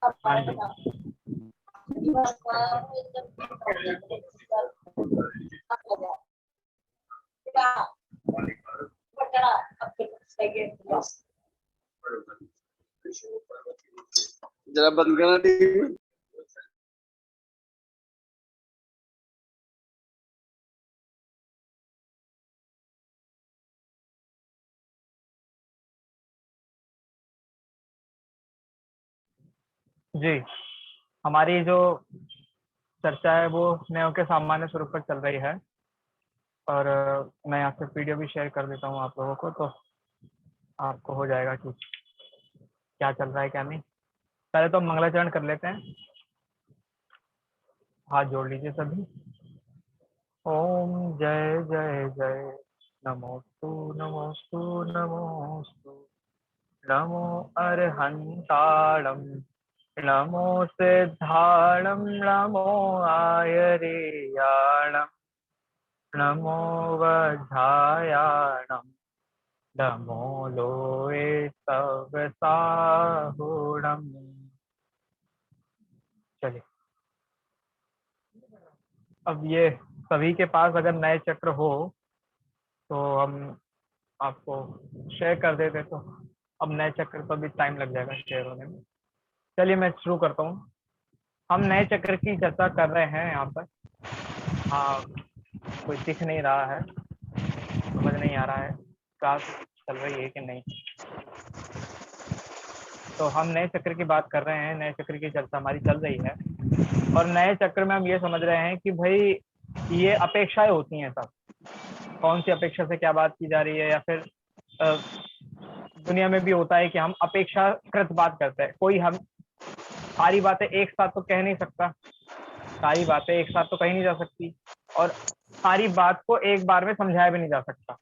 हाँ जी। जरा बंद करना टीवी। जी, हमारी जो चर्चा है वो स्नेह के सामान्य स्वरूप पर चल रही है और मैं यहाँ से वीडियो भी शेयर कर देता हूँ आप लोगों को, तो आपको हो जाएगा कि क्या चल रहा है क्या नहीं। पहले तो मंगलाचरण कर लेते हैं, हाथ जोड़ लीजिए सभी। ओम जय जय जय नमोस्तु नमोस्तु नमोस्तु नमो अर्हंताणं नमो सिद्धाणं नमो आयरेयाणं नमो वधायाणं नमो लोए तव साहुणम्। चलिए, अब ये सभी के पास अगर नए चक्र हो तो हम आपको शेयर कर देते, तो अब नए चक्र पर भी टाइम लग जाएगा शेयर होने में। चलिए मैं शुरू करता हूँ। हम नए चक्र की चर्चा कर रहे हैं यहाँ पर। हाँ, कोई दिख नहीं रहा है, समझ नहीं आ रहा है क्लास चल रही है कि नहीं। तो हम नए चक्र की बात कर रहे हैं, नए चक्र की चर्चा हमारी चल रही है और नए चक्र में हम ये समझ रहे हैं कि भाई ये अपेक्षाएं होती हैं सब, कौन सी अपेक्षा से क्या बात की जा रही है, या फिर दुनिया में भी होता है कि हम अपेक्षाकृत बात करते हैं। कोई हम सारी बातें एक साथ तो कह नहीं सकता, सारी बातें एक साथ तो कही नहीं जा सकती और सारी बात को एक बार में समझाया भी नहीं जा सकता।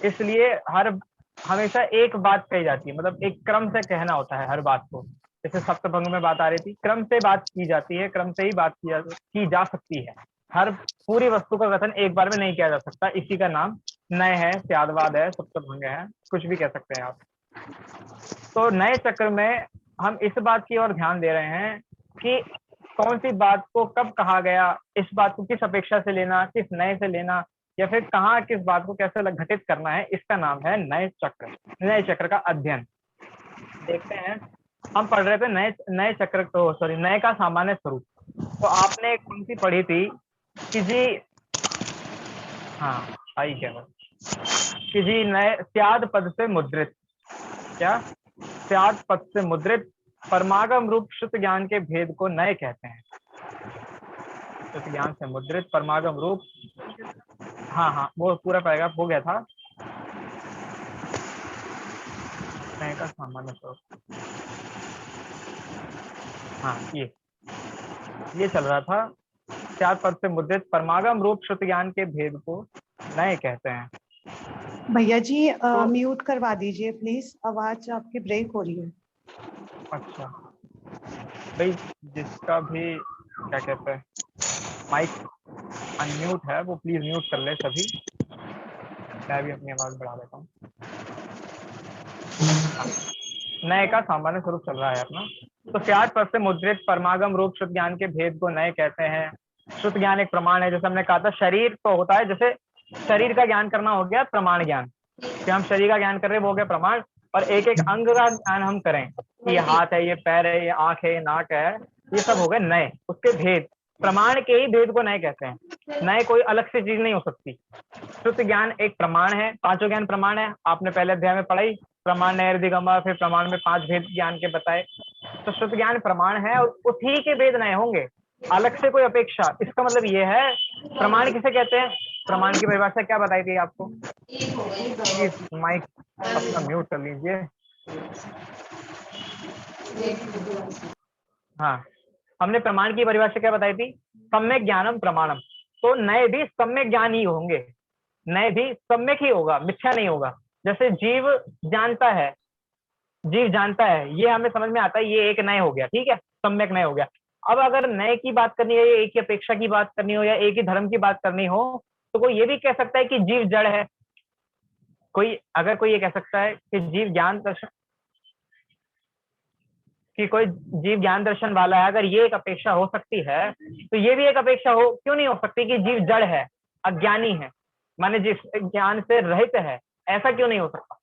इसलिए हमेशा एक बात कही जाती है, मतलब एक क्रम से कहना होता है हर बात को। जैसे सप्तभंग में बात आ रही थी, क्रम से बात की जाती है, क्रम से ही बात की जा सकती है। हर पूरी वस्तु का कथन एक बार में नहीं किया जा सकता। इसी का नाम नय है, स्यादवाद है, सप्तभंग है, कुछ भी कह सकते हैं आप। तो नए चक्र में हम इस बात की ओर ध्यान दे रहे हैं कि कौन सी बात को कब कहा गया, इस बात को किस अपेक्षा से लेना, किस नए से लेना, या फिर कहाँ किस बात को कैसे घटित करना है, इसका नाम है नए चक्र। नए चक्र का अध्ययन देखते हैं। हम पढ़ रहे थे नए चक्र को, सॉरी, नए का सामान्य स्वरूप। तो आपने एक पंक्ति पढ़ी थी कि जी, हाँ आई क्या कि जी नए स्याद पद से मुद्रित, क्या स्याद पद से मुद्रित परमागम रूप शुद्ध ज्ञान के भेद को नए कहते हैं। शुद्ध ज्ञान से मुद्रित परमागम रूप, हाँ हाँ वो पूरा पैराग्राफ हो गया था। नए का सामान्य स्वरूप, हाँ ये चल रहा था। स्याद पद से मुद्रित परमागम रूप शुद्ध ज्ञान के भेद को नए कहते हैं। भैया जी तो म्यूट करवा दीजिए प्लीज, आवाज आपकी ब्रेक हो रही है। अच्छा भाई, जिसका भी क्या कहते हैं माइक अनम्यूट है वो प्लीज म्यूट कर ले सभी। मैं भी अपनी आवाज बढ़ा देता हूँ। नए का सामान्य स्वरूप चल रहा है अपना। तो स्याद पद से मुद्रित परमागम रूप शुद्ध ज्ञान के भेद को नए कहते हैं। शुद्ध ज्ञान एक प्रमाण है, जैसे हमने कहा था शरीर तो होता है, जैसे शरीर का ज्ञान करना हो गया प्रमाण ज्ञान, कि हम शरीर का ज्ञान कर रहे हैं वो हो गया प्रमाण। और एक एक अंग का ज्ञान हम करें कि ये हाथ है, ये पैर है, ये आंख है, ये नाक है, ये सब हो गए नए। उसके भेद, प्रमाण के ही भेद को नए कहते हैं। नए कोई अलग से चीज नहीं हो सकती। शुद्ध ज्ञान एक प्रमाण है, पांचों ज्ञान प्रमाण है, आपने पहले अध्याय में पढ़ाई प्रमाण नैर्दिगमा, फिर प्रमाण में 5 भेद ज्ञान के बताए। तो शुद्ध ज्ञान प्रमाण है और उसी के भेद नए होंगे, अलग से कोई अपेक्षा। इसका मतलब ये है, प्रमाण किसे कहते हैं, प्रमाण की परिभाषा क्या बताई थी आपको। प्लीज माइक अपना म्यूट कर लीजिए। हाँ, हमने प्रमाण की परिभाषा क्या बताई थी, सम्यक ज्ञानम प्रमाणम। तो नए भी सम्यक ज्ञान ही होंगे, नए भी सम्यक ही होगा, मिथ्या नहीं होगा। जैसे जीव जानता है, जीव जानता है, ये हमें समझ में आता है, ये एक नए हो गया, ठीक है, सम्यक नए हो गया। अब अगर नए की बात करनी है, एक ही अपेक्षा की बात करनी हो, या एक ही धर्म की बात करनी हो, तो कोई ये भी कह सकता है कि जीव जड़ है। कोई अगर कोई ये कह सकता है कि जीव ज्ञान दर्शन, कि कोई जीव ज्ञान दर्शन वाला है, अगर ये एक अपेक्षा हो सकती है तो ये भी एक अपेक्षा हो क्यों नहीं हो सकती कि जीव जड़ है, अज्ञानी है, माने जिस ज्ञान से रहित है, ऐसा क्यों नहीं हो सकता?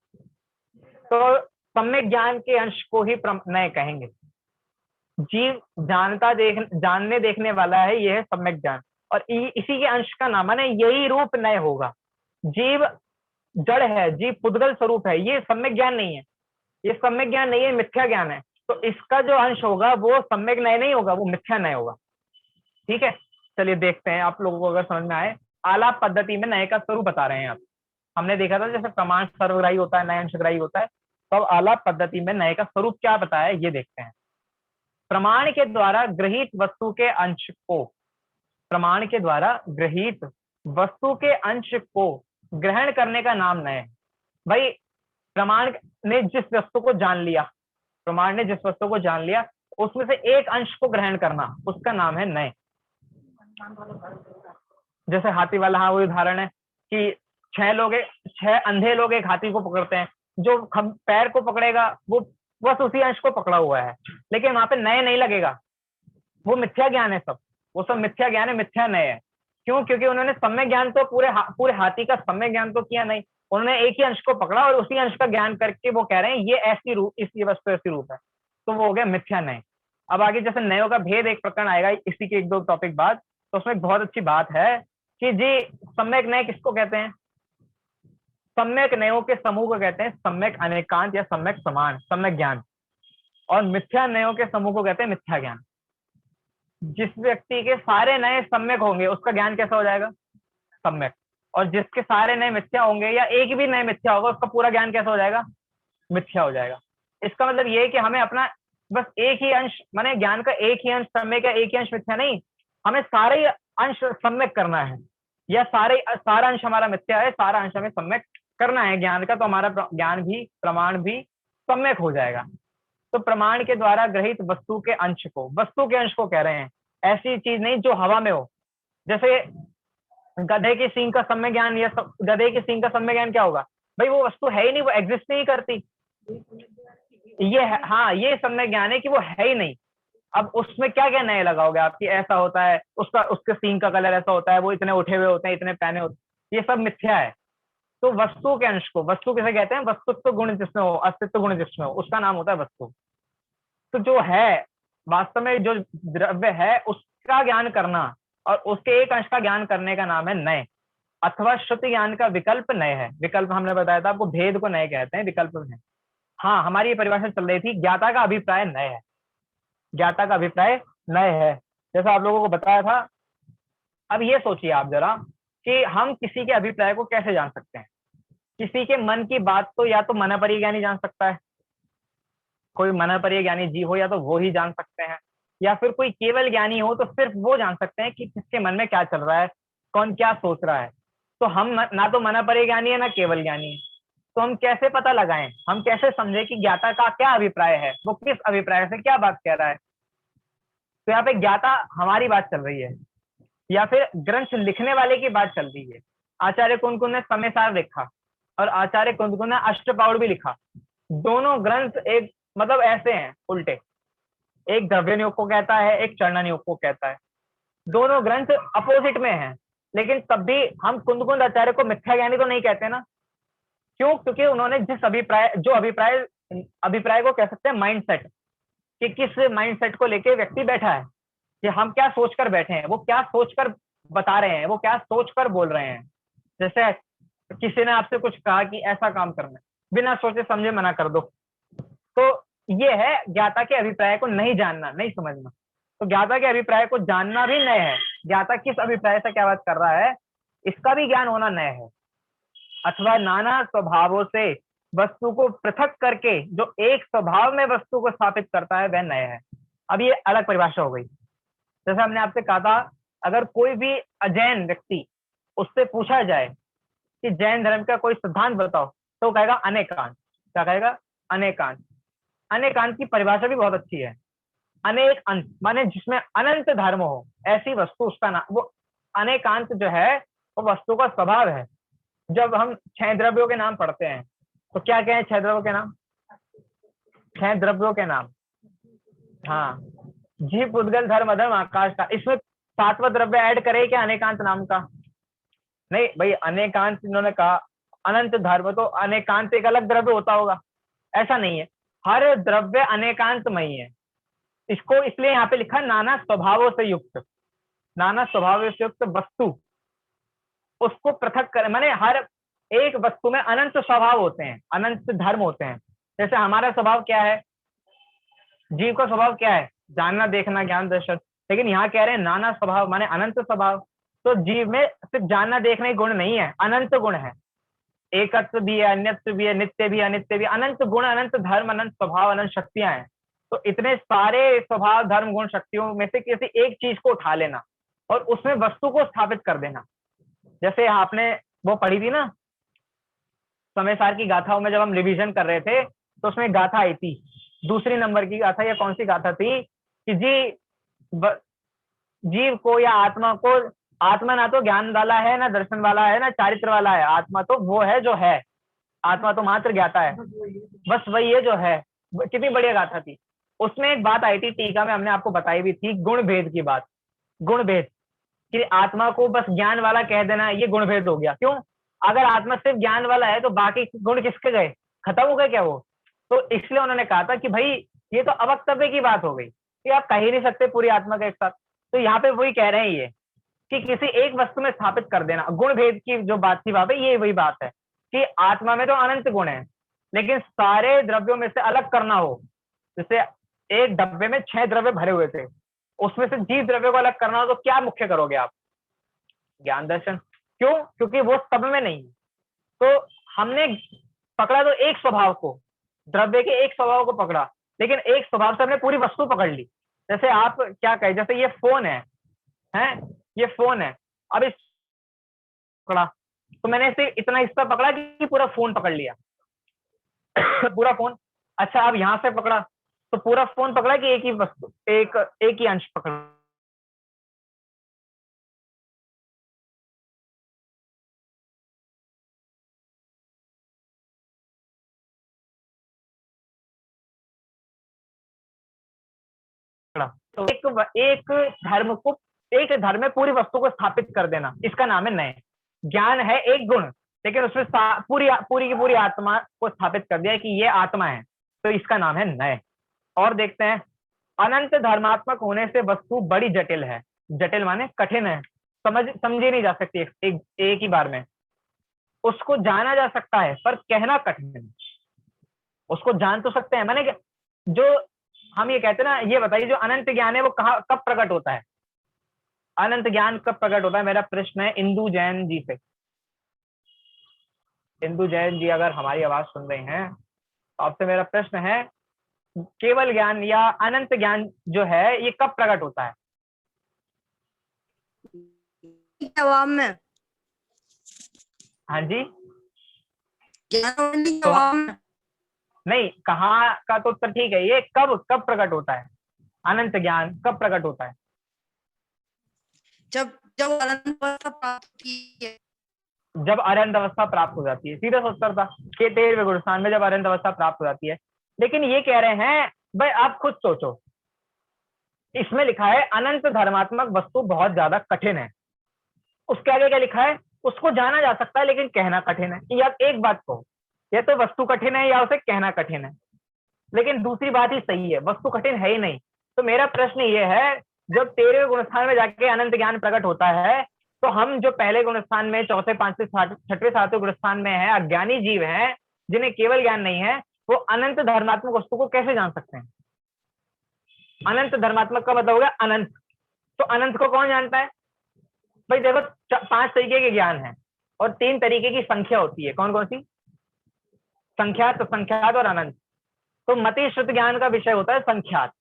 तो सम्यक ज्ञान के अंश को ही नय कहेंगे। जीव जानने देखने वाला है, ये है सम्यक ज्ञान, और इसी के अंश का नाम है, यही रूप नय होगा। जीव जड़ है, जीव पुद्गल स्वरूप है, ये सम्यक ज्ञान नहीं है, ये सम्यक ज्ञान नहीं है, मिथ्या ज्ञान है। तो इसका जो अंश होगा वो सम्यक नय नहीं होगा, वो मिथ्या नय होगा। ठीक है, चलिए देखते हैं आप लोगों को अगर समझ में आए। आलाप पद्धति में नय का स्वरूप बता रहे हैं आप। हमने देखा था जैसे प्रमाण सर्वग्राही होता है, नय अंशग्राही होता है, तो अब आलाप पद्धति में नय का स्वरूप क्या बताया ये देखते हैं। प्रमाण के द्वारा गृहीत वस्तु के अंश को, प्रमाण के द्वारा गृहीत वस्तु के अंश को ग्रहण करने का नाम नय है। भाई प्रमाण ने जिस वस्तु को जान लिया, प्रमाण ने जिस वस्तु को जान लिया उसमें से एक अंश को ग्रहण करना, उसका नाम है नय। जैसे हाथी वाला, हाँ वही उदाहरण है कि 6 अंधे लोग एक हाथी को पकड़ते हैं, जो पैर को पकड़ेगा वो बस उसी अंश को पकड़ा हुआ है, लेकिन वहां पे नय नहीं लगेगा, वो मिथ्या ज्ञान है सब, वो सब मिथ्या ज्ञान है, मिथ्या नय है। क्यों? क्योंकि उन्होंने सम्यक ज्ञान तो पूरे हाथी का सम्यक ज्ञान तो किया नहीं, उन्होंने एक ही अंश को पकड़ा और उसी अंश का ज्ञान करके वो कह रहे हैं ये ऐसी रूप, इस वस्तु ऐसी रूप है, तो वो हो गया मिथ्या नय। अब आगे जैसे नयों का भेद एक प्रकरण आएगा इसी के 1-2 टॉपिक बाद, तो उसमें एक बहुत अच्छी बात है कि जी सम्यक नय किसको कहते हैं? सम्यक नयों के समूह को कहते हैं सम्यक अनेकांत या सम्यक समान, सम्यक ज्ञान। और मिथ्या नयों के समूह को कहते हैं मिथ्या ज्ञान। जिस व्यक्ति के सारे नए सम्यक होंगे उसका ज्ञान कैसा हो जाएगा? सम्यक। और जिसके सारे नए मिथ्या होंगे या एक भी नए मिथ्या होगा उसका पूरा ज्ञान कैसा हो जाएगा? मिथ्या हो जाएगा। इसका मतलब ये है कि हमें अपना बस एक ही अंश, माने ज्ञान का एक ही अंश सम्यक है, एक ही अंश मिथ्या नहीं, हमें सारे अंश सम्यक करना है, या सारा अंश हमारा मिथ्या है, सारा अंश हमें सम्यक करना है ज्ञान का, तो हमारा ज्ञान भी, प्रमाण भी सम्यक हो जाएगा। तो प्रमाण के द्वारा ग्रहित वस्तु के अंश को, वस्तु के अंश को कह रहे हैं, ऐसी चीज नहीं जो हवा में हो। जैसे गधे की सींग का सम्यक ज्ञान, या गधे की सींग का सम्यक ज्ञान क्या होगा? भाई वो वस्तु है ही नहीं, वो एग्जिस्ट नहीं करती, ये है, हाँ ये सम्यक ज्ञान है कि वो है ही नहीं। अब उसमें क्या क्या नए लगाओगे आपकी, ऐसा होता है, उसका उसके सींग का कलर ऐसा होता है, वो इतने उठे हुए होते हैं, इतने पहने होते हैं, ये सब मिथ्या है। तो वस्तु के अंश को, वस्तु किसे कहते हैं? वस्तुत्व गुण जिसमें हो, अस्तित्व गुण जिसमें हो, उसका नाम होता है वस्तु। तो जो है वास्तव में, जो द्रव्य है उसका ज्ञान करना और उसके एक अंश का ज्ञान करने का नाम है नय, अथवा श्रुति ज्ञान का विकल्प नय है। विकल्प हमने बताया था आपको, भेद को नय कहते हैं, विकल्प में। हाँ, हमारी ये परिभाषा चल रही थी, ज्ञाता का अभिप्राय नय है, ज्ञाता का अभिप्राय नय है, जैसा आप लोगों को बताया था। अब ये सोचिए आप जरा कि हम किसी के अभिप्राय को कैसे जान सकते हैं? किसी के मन की बात तो या तो मनपरी ज्ञानी जान सकता है, कोई मनपरी ज्ञानी जीव हो या तो वो ही जान सकते हैं, या फिर कोई केवल ज्ञानी हो तो सिर्फ वो जान सकते हैं कि किसके मन में क्या चल रहा है, कौन क्या सोच रहा है। तो हम ना तो मनपरी ज्ञानी है ना केवल ज्ञानी है, तो हम कैसे पता लगाएं, हम कैसे समझे कि ज्ञाता का क्या अभिप्राय है, वो किस अभिप्राय से क्या बात कह रहा है? तो यहाँ पे ज्ञाता हमारी बात चल रही है या फिर ग्रंथ लिखने वाले की बात चल रही है। आचार्य कुंदकुन ने समयसार लिखा और आचार्य कुंदकुन ने अष्टपाउड भी लिखा। दोनों ग्रंथ एक मतलब ऐसे हैं उल्टे, एक द्रव्य नियोग को कहता है, एक चरण नियोग को कहता है। दोनों ग्रंथ अपोजिट में हैं, लेकिन तब भी हम कुंदकुंद आचार्य को मिथ्या ज्ञानी तो नहीं कहते ना। क्यों? क्योंकि उन्होंने जिस अभिप्राय को कह सकते हैं माइंडसेट, कि किस माइंडसेट को लेके व्यक्ति बैठा है, कि हम क्या सोचकर बैठे हैं, वो क्या सोचकर बता रहे हैं, वो क्या सोचकर बोल रहे हैं। जैसे किसी ने आपसे कुछ कहा कि ऐसा काम करना है, बिना सोचे समझे मना कर दो, तो ये है ज्ञाता के अभिप्राय को नहीं जानना, नहीं समझना। तो ज्ञाता के अभिप्राय को जानना भी नय है, ज्ञाता किस अभिप्राय से क्या बात कर रहा है इसका भी ज्ञान होना नय है। अथवा नाना स्वभावों से वस्तु को पृथक करके जो एक स्वभाव में वस्तु को स्थापित करता है वह नय है। अब ये अलग परिभाषा हो गई। जैसे हमने आपसे कहा था, अगर कोई भी अजैन व्यक्ति, उससे पूछा जाए कि जैन धर्म का कोई सिद्धांत बताओ, तो कहेगा अनेकांत। क्या कहेगा? अनेकांत। अनेकांत की परिभाषा भी बहुत अच्छी है। अनेक अंत माने जिसमें अनंत धर्म हो, ऐसी वस्तु उसका नाम, वो अनेकांत जो है वो वस्तु का स्वभाव है। जब हम 6 द्रव्यों के नाम पढ़ते हैं तो क्या क्या है 6 द्रव्यों के नाम? 6 द्रव्यों के नाम, हाँ, जीव पुद्गल धर्म अधर्म आकाश का, इसमें सातवां द्रव्य ऐड करे क्या अनेकांत नाम का? नहीं भाई, अनेकांत इन्होंने कहा, अनंत धर्म तो अनेकांत एक अलग द्रव्य होता होगा, ऐसा नहीं है, हर द्रव्य अनेकांतमयी है। इसको इसलिए यहाँ पे लिखा नाना स्वभावों से युक्त, नाना स्वभावों से युक्त वस्तु, उसको पृथक कर, माने हर एक वस्तु में अनंत स्वभाव होते हैं, अनंत धर्म होते हैं। जैसे हमारा स्वभाव क्या है, जीव का स्वभाव क्या है, जानना देखना ज्ञान दर्शन, लेकिन यहाँ कह रहे हैं नाना स्वभाव माने अनंत स्वभाव। तो जीव में सिर्फ जानना देखना ही गुण नहीं है, अनंत गुण है, एकत्व भी है, अन्यत्व भी है, नित्य भी, अनित्य भी, अनंत गुण, अनंत धर्म, अनंत स्वभाव, अनंत शक्तियां हैं। तो इतने सारे स्वभाव धर्म गुण शक्तियों में से किसी एक चीज को उठा लेना और उसमें वस्तु को स्थापित कर देना। जैसे आपने वो पढ़ी थी ना समय सार की गाथाओं में, जब हम रिवीजन कर रहे थे तो उसमें गाथा आई थी, दूसरी नंबर की गाथा या कौन सी गाथा थी कि जीव को या आत्मा को, आत्मा ना तो ज्ञान वाला है, ना दर्शन वाला है, ना चारित्र वाला है, आत्मा तो वो है जो है, आत्मा तो मात्र ज्ञाता है, बस वही है जो है। कितनी बढ़िया गाथा थी। उसमें एक बात आई थी टीका में, हमने आपको बताई भी थी, गुण भेद की बात, गुण भेद, कि आत्मा को बस ज्ञान वाला कह देना ये गुण भेद हो गया। क्यों? अगर आत्मा सिर्फ ज्ञान वाला है तो बाकी गुण किसके गए, खत्म हो गए क्या वो? तो इसलिए उन्होंने कहा था कि भाई ये तो अवक्तव्य की बात हो गई कि आप कह ही नहीं सकते पूरी आत्मा के एक साथ। तो यहाँ पे वही कह रहे हैं ये कि किसी एक वस्तु में स्थापित कर देना, गुण भेद की जो बात थी वहां पे, ये वही बात है कि आत्मा में तो अनंत गुण है, लेकिन सारे द्रव्यों में से अलग करना हो, जैसे एक डब्बे में 6 द्रव्य भरे हुए थे, उसमें से जीव द्रव्य को अलग करना हो तो क्या मुख्य करोगे आप? ज्ञान दर्शन। क्यों? क्योंकि वो सब में नहीं है। तो हमने पकड़ा तो एक स्वभाव को, द्रव्य के एक स्वभाव को पकड़ा, लेकिन एक स्वभाव से हमने पूरी वस्तु पकड़ ली। जैसे आप क्या कहे, जैसे ये फोन है, ये फोन है, अब इस पकड़ा तो मैंने इसे इतना हिस्सा पकड़ा कि पूरा फोन पकड़ लिया पूरा फोन। अच्छा, अब यहां से पकड़ा तो पूरा फोन पकड़ा कि एक ही वस्तु, एक ही अंश पकड़ा? तो एक धर्म को, एक धर्म में पूरी वस्तु को स्थापित कर देना, इसका नाम है नय। ज्ञान है एक गुण, लेकिन उसमें पूरी पूरी की पूरी आत्मा को स्थापित कर दिया कि ये आत्मा है, तो इसका नाम है नय। और देखते हैं, अनंत धर्मात्मक होने से वस्तु बड़ी जटिल है, जटिल माने कठिन है, समझी नहीं जा सकती एक ही बार में। उसको जाना जा सकता है पर कहना कठिन है। उसको जान तो सकते हैं, माने जो हम ये कहते हैं ना, ये बताइए जो अनंत ज्ञान है वो कहाँ कब प्रकट होता है? अनंत ज्ञान कब प्रकट होता है? मेरा प्रश्न है इंदु जैन जी से। इंदु जैन जी अगर हमारी आवाज सुन रहे हैं तो आपसे मेरा प्रश्न है, केवल ज्ञान या अनंत ज्ञान जो है ये कब प्रकट होता है? जवाब में, हाँ जी, ज्ञान तो जवाब में, नहीं, कहाँ का तो उत्तर ठीक है, ये कब कब प्रकट होता है? अनंत ज्ञान कब प्रकट होता है? जब जब अनंत अवस्था प्राप्त की है। जब अरंत अवस्था प्राप्त हो जाती है, सीधा सा उत्तर था कि 13वें गुण स्थान में जब अरंत अवस्था प्राप्त हो जाती है। लेकिन ये कह रहे हैं भाई आप खुद सोचो, इसमें लिखा है अनंत धर्मात्मक वस्तु बहुत ज्यादा कठिन है, उसके आगे क्या लिखा है? उसको जाना जा सकता है लेकिन कहना कठिन है। या एक बात को, या तो वस्तु कठिन है या उसे कहना कठिन है, लेकिन दूसरी बात ही सही है, वस्तु कठिन है ही नहीं। तो मेरा प्रश्न ये है, जब 13वें गुणस्थान में जाके अनंत ज्ञान प्रकट होता है तो हम जो पहले गुणस्थान में, चौथे, पांचवें, छठवें, सातवें गुणस्थान में है, अज्ञानी जीव हैं जिन्हें केवल ज्ञान नहीं है, वो अनंत धर्मात्मक वस्तु को कैसे जान सकते हैं? अनंत धर्मात्मक का मतलब हो गया अनंत। तो अनंत को कौन जानता है? भाई देखो, 5 तरीके के ज्ञान है और 3 तरीके की संख्या होती है। कौन कौन सी? संख्यात, संख्यात और अनंत। तो मति श्रुत ज्ञान का विषय होता है संख्यात।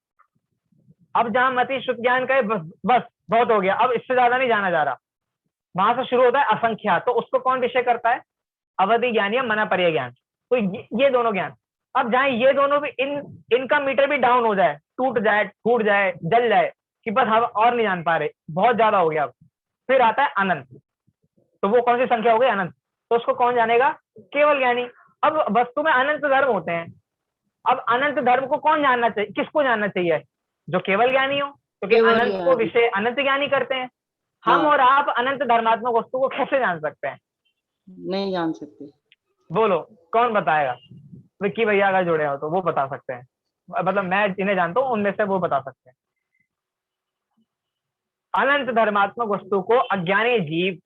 अब जहां मति श्रुत ज्ञान का बस बहुत हो गया, अब इससे ज्यादा नहीं जाना जा रहा, वहां से शुरू होता है असंख्यात। तो उसको कौन विषय करता है? अवधि ज्ञान या मना पर्य ज्ञान। तो ये दोनों ज्ञान, अब जहां ये दोनों भी, इनका मीटर भी डाउन हो जाए, टूट जाए, फूट जाए, जल जाए कि बस हम और नहीं जान पा रहे, बहुत ज्यादा हो गया, अब फिर आता है अनंत। तो वो कौन सी संख्या हो गई? अनंत। तो उसको कौन जानेगा? केवल ज्ञानी। अब वस्तु में अनंत धर्म होते हैं, अब अनंत धर्म को कौन जानना चाहिए, किसको जानना चाहिए? जो केवल ज्ञानी हो, क्योंकि केवल अनंत को ज्ञानी। विषय अनंत ज्ञानी करते हैं। हम हाँ। और आप अनंत धर्मात्मक वस्तु को कैसे जान सकते हैं? नहीं जान सकते। बोलो कौन बताएगा? विक्की भैया अगर जुड़े हो तो वो बता सकते हैं, मतलब मैं जिन्हें जानता हूँ उनमें से वो बता सकते हैं। अनंत धर्मात्मक वस्तु को अज्ञानी जीव,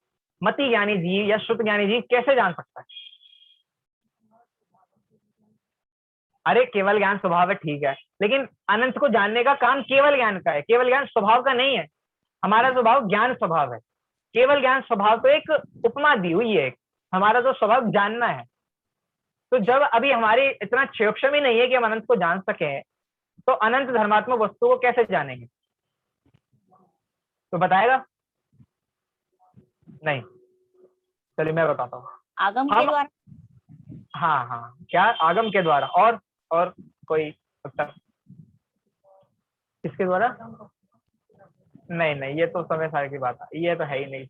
मति ज्ञानी जीव या श्रुत ज्ञानी जीव कैसे जान सकता है? अरे केवल ज्ञान स्वभाव है, ठीक है, लेकिन अनंत को जानने का काम केवल ज्ञान का है, केवल ज्ञान स्वभाव का नहीं है। हमारा स्वभाव ज्ञान स्वभाव है, केवल ज्ञान स्वभाव तो एक उपमा दी हुई है, हमारा तो स्वभाव जानना है। तो जब अभी हमारी इतना क्षेम ही नहीं है कि हम अनंत को जान सके, तो अनंत धर्मात्मक वस्तु को कैसे जानेंगे? तो बताएगा? नहीं, चलिए मैं बताता हूँ। आगम के हम द्वारा। हाँ हाँ, क्या आगम के द्वारा? और कोई उत्तर? किसके द्वारा? नहीं नहीं, ये तो समय सार की बात है, ये तो है ही नहीं।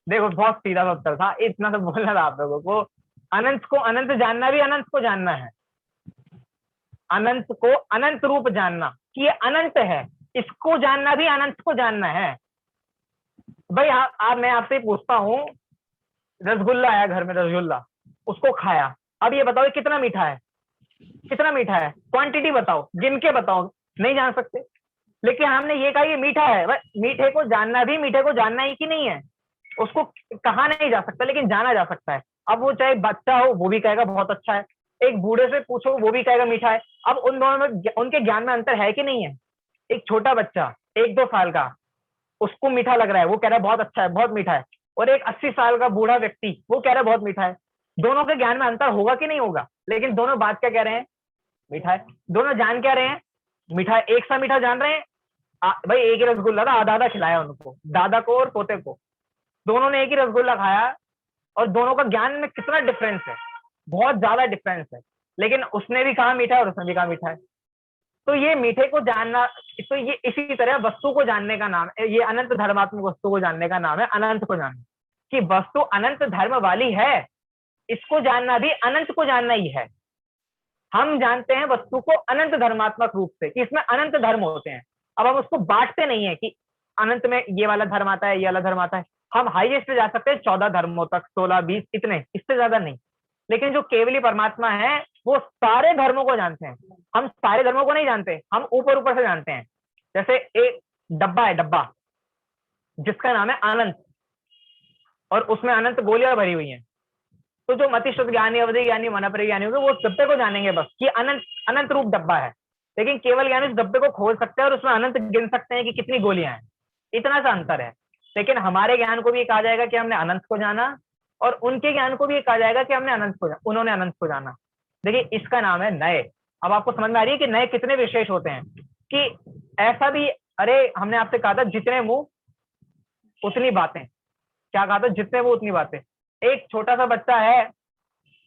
देखो बहुत सीधा सा उत्तर था, इतना तो बोलना था आप लोगों को। अनंत को अनंत जानना भी अनंत को जानना है, अनंत को अनंत रूप जानना कि ये अनंत है, इसको जानना भी अनंत को जानना है। भाई आप मैं आपसे पूछता हूँ, रसगुल्ला आया घर में, रसगुल्ला, उसको खाया, अब ये बताओ कितना मीठा है? कितना मीठा है? क्वांटिटी बताओ, गिन के बताओ, नहीं जान सकते। लेकिन हमने ये कहा ये मीठा है, भाई मीठे को जानना भी मीठे को जानना ही कि नहीं है, उसको कहा नहीं जा सकता लेकिन जाना जा सकता है। अब वो चाहे बच्चा हो वो भी कहेगा बहुत अच्छा है, एक बूढ़े से पूछो वो भी कहेगा मीठा है। अब उन दोनों में उनके ज्ञान में अंतर है कि नहीं है? एक छोटा बच्चा 1-2 साल का, उसको मीठा लग रहा है, वो कह रहा है बहुत अच्छा है, बहुत मीठा है, और एक 80 साल का बूढ़ा व्यक्ति वो कह रहा है बहुत मीठा है। दोनों के ज्ञान में अंतर होगा कि नहीं होगा? लेकिन दोनों बात क्या कह रहे हैं? मीठा है। दोनों जान क्या रहे हैं? मीठा है। एक सा मीठा जान रहे हैं। भाई एक ही रसगुल्ला था, आधा आधा खिलाया उनको, दादा को और पोते को, दोनों ने एक ही रसगुल्ला खाया, और दोनों का ज्ञान में कितना डिफरेंस है, बहुत ज्यादा डिफरेंस है, लेकिन उसने भी कहा मीठा है और उसने भी कहा मीठा है। तो ये मीठे को जानना, तो ये इसी तरह वस्तु को जानने का नाम है, ये अनंत धर्मात्मक वस्तु को जानने का नाम है अनंत को जानना, कि वस्तु अनंत धर्म वाली है, इसको जानना भी अनंत को जानना ही है। हम जानते हैं वस्तु को अनंत धर्मात्मक रूप से कि इसमें अनंत धर्म होते हैं। अब हम उसको बांटते नहीं है कि अनंत में ये वाला धर्म आता है, ये वाला धर्म आता है। हम हाईएस्ट जा सकते हैं 14 धर्मों तक, 16-20, इतने, इससे ज्यादा नहीं। लेकिन जो केवली परमात्मा है वो सारे धर्मों को जानते हैं। हम सारे धर्मों को नहीं जानते, हम ऊपर ऊपर से जानते हैं। जैसे एक डब्बा है, डब्बा जिसका नाम है अनंत, और उसमें अनंत गोलियां भरी हुई हैं। तो जो मतिशुद्ध ज्ञानी, अवधि ज्ञानी, मनपरि ज्ञानी होंगे वो डब्बे को जानेंगे बस कि अनंत अनंत रूप डब्बा है। लेकिन केवल ज्ञानी उस डब्बे को खोल सकते हैं और उसमें अनंत गिन सकते हैं कि कितनी गोलियां हैं। इतना सा अंतर है। लेकिन हमारे ज्ञान को भी कहा जाएगा कि हमने अनंत को जाना, और उनके ज्ञान को भी कहा जाएगा कि हमने अनंत को जाना, उन्होंने अनंत को जाना। देखिए इसका नाम है नए। अब आपको समझ में आ रही है कि नए कितने विशेष होते हैं, कि ऐसा भी, अरे हमने आपसे कहा था जितने मुंह उतनी बातें, क्या कहा था? जितने वो उतनी बातें। एक छोटा सा बच्चा है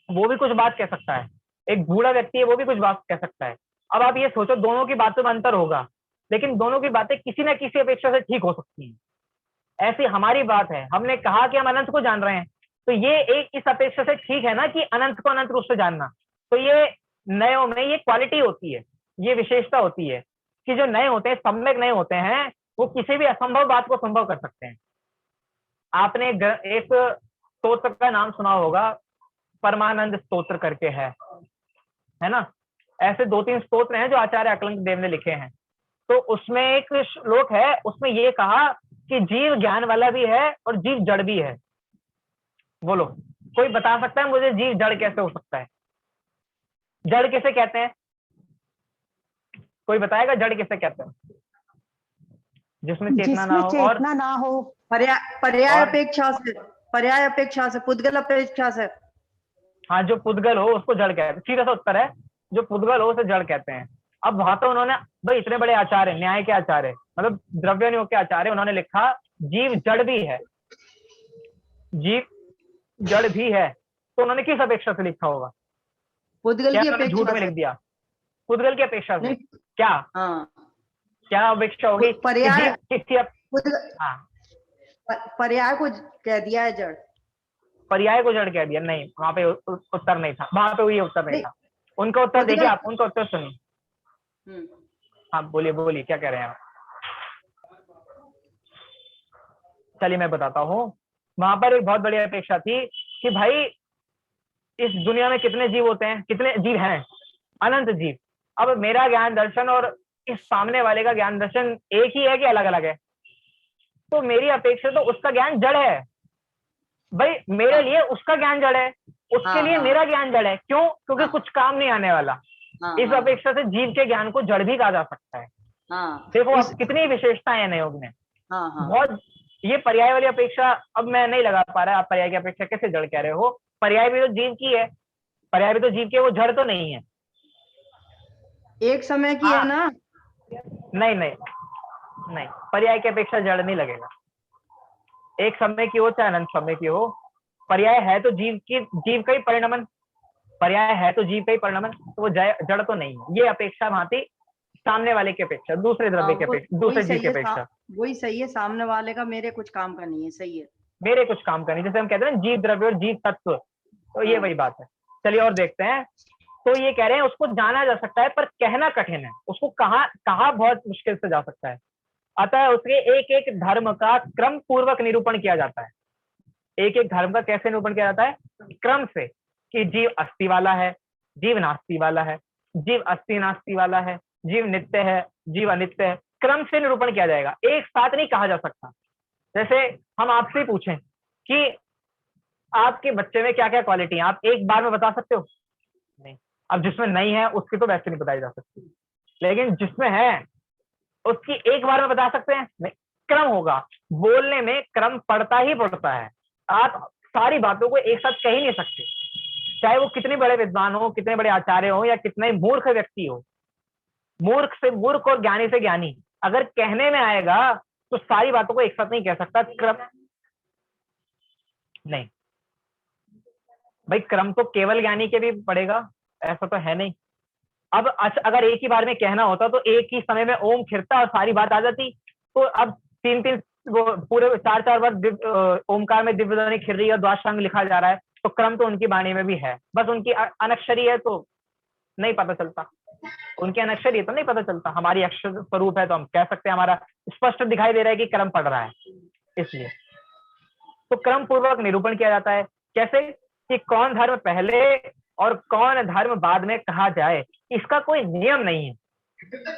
वो भी कुछ बात कह सकता है, एक बूढ़ा व्यक्ति है वो भी कुछ बात कह सकता है। अब आप ये सोचो दोनों की बातों में अंतर होगा, लेकिन दोनों की बातें किसी न किसी अपेक्षा से ठीक हो सकती हैं। ऐसी हमारी बात है, हमने कहा कि हम अनंत को जान रहे हैं, तो ये एक इस अपेक्षा से ठीक है ना कि अनंत को अनंत रूप से जानना। तो ये नयों में ये क्वालिटी होती है, ये विशेषता होती है कि जो नए होते हैं, सम्यक नए होते हैं, वो किसी भी असंभव बात को संभव कर सकते हैं। आपने एक स्तोत्र का नाम सुना होगा, परमानंद स्तोत्र करके है ना? ऐसे 2-3 स्तोत्र हैं जो आचार्य अकलंक देव ने लिखे हैं। तो उसमें एक श्लोक है, उसमें ये कहा कि जीव ज्ञान वाला भी है और जीव जड़ भी है। बोलो कोई बता सकता है मुझे जीव जड़ कैसे हो सकता है? जड़ किसे कहते हैं? कोई बताएगा जड़ किसे कहते हैं? जिसमें चेतना ना जिसमें हो और चेतना ना हो, पर्याय और- अपेक्षा से, पर्याय अपेक्षा से, पुद्गल अपेक्षा से। हाँ, जो पुद्गल हो उसको जड़ कहते हैं। सीधा सा उत्तर है, जो पुद्गल हो उसे जड़ कहते हैं। अब वहां तो उन्होंने, भाई इतने बड़े आचार्य, न्याय के आचार्य, मतलब द्रव्य के आचार्य, उन्होंने लिखा जीव जड़ भी है, जीव जड़ भी है। तो उन्होंने किस अपेक्षा से लिखा होगा? पुद्गल क्या की उन्होंने झूठ अपेक्षा में से। लिख दिया? पुद्गल की अपेक्षा से नहीं, क्या हाँ, क्या अपेक्षा होगी कि पर्याय जीव किसी पुद्गल, हाँ, पर्याय को कह दिया है जड़। पर्याय को जड़ कह दिया? नहीं, वहां पे उत्तर नहीं था, वहां पे ये उत्तर नहीं था। उनका उत्तर देखिए, आप उनका उत्तर सुनिए। हाँ बोलिए बोलिए, क्या कह रहे हैं आप? चलिए मैं बताता हूँ। वहां पर एक बहुत बड़ी अपेक्षा थी कि भाई इस दुनिया में कितने जीव होते हैं, कितने जीव हैं, अनंत जीव। अब मेरा ज्ञान दर्शन और इस सामने वाले का ज्ञान दर्शन एक ही है कि अलग अलग है? तो मेरी अपेक्षा तो उसका ज्ञान जड़ है भाई, मेरे लिए उसका ज्ञान जड़ है, उसके हाँ, लिए हाँ। मेरा ज्ञान जड़ है। क्यों? क्योंकि हाँ। कुछ काम नहीं आने वाला। हाँ, इस हाँ, अपेक्षा से जीव के ज्ञान को जड़ भी कहा जा सकता है। हाँ। देखो इस अब कितनी विशेषताएं हैं नए योग में, हाँ, हाँ। बहुत। ये पर्याय वाली अपेक्षा अब मैं नहीं लगा पा रहा, आप पर्याय की अपेक्षा कैसे जड़ कह रहे हो? पर्याय भी तो जीव की है, पर्याय भी तो जीव की है, वो जड़ तो नहीं है। एक समय की है हाँ, ना। नहीं नहीं नहीं, पर्याय की अपेक्षा जड़ नहीं लगेगा। एक समय की हो चाहे अनंत समय की हो, पर्याय है तो जीव का ही परिणमन, पर्याय है तो जीव का ही परिणमन, तो वो जड़ तो नहीं है। ये अपेक्षा भांति सामने वाले की अपेक्षा, दूसरे हाँ, द्रव्य की अपेक्षा, वही दूसरे जीव सही की है। अपेक्षा वही सही है, सामने वाले का मेरे कुछ काम का नहीं है, सही है। मेरे कुछ काम करनी, जैसे हम कहते हैं ना जीव द्रव्य और जीव तत्व, तो ये हाँ। वही बात है। चलिए और देखते हैं। तो ये कह रहे हैं उसको जाना जा सकता है पर कहना कठिन है, उसको कहा बहुत मुश्किल से जा सकता है। अतः उसके एक एक धर्म का क्रम पूर्वक निरूपण किया जाता है। एक एक धर्म का कैसे निरूपण किया जाता है? क्रम से, कि जीव अस्थि वाला है, जीव नास्ति वाला है, जीव अस्थि नास्ति वाला है, जीव नित्य है, जीव अनित्य है, क्रम से निरूपण किया जाएगा, एक साथ नहीं कहा जा सकता। जैसे हम आपसे पूछें कि आपके बच्चे में क्या क्या क्वालिटी है, आप एक बार में बता सकते हो? नहीं। अब जिसमें नहीं है उसकी तो वैसे नहीं बताई जा सकती, लेकिन जिसमें है उसकी एक बार में बता सकते हैं? नहीं। क्रम होगा, बोलने में क्रम पड़ता ही पड़ता है। आप सारी बातों को एक साथ कह ही नहीं सकते, चाहे वो कितने बड़े विद्वान हो, कितने बड़े आचार्य हो, या कितने मूर्ख व्यक्ति हो। मूर्ख से मूर्ख और ज्ञानी से ज्ञानी अगर कहने में आएगा तो सारी बातों को एक साथ नहीं कह सकता। क्रम नहीं भाई, क्रम तो केवल ज्ञानी के भी पड़ेगा, ऐसा तो है नहीं। अब अगर एक ही बार में कहना होता तो एक ही समय में ओम खिरता और सारी बात आ जाती। तो अब तीन तीन वो पूरे चार चार बार ओमकार में दिव्य ध्वनि खिर रही है और द्वादशांग लिखा जा रहा है, तो क्रम तो उनकी वाणी में भी है, बस उनकी अनक्षरी है तो नहीं पता चलता। उनकी अनक्षरी है तो नहीं पता चलता, हमारी अक्षर स्वरूप है तो हम कह सकते हैं, हमारा स्पष्ट दिखाई दे रहा है कि क्रम पड़ रहा है। इसलिए तो क्रम पूर्वक निरूपण किया जाता है। कैसे? कि कौन धर्म पहले और कौन धर्म बाद में कहा जाए, इसका कोई नियम नहीं है।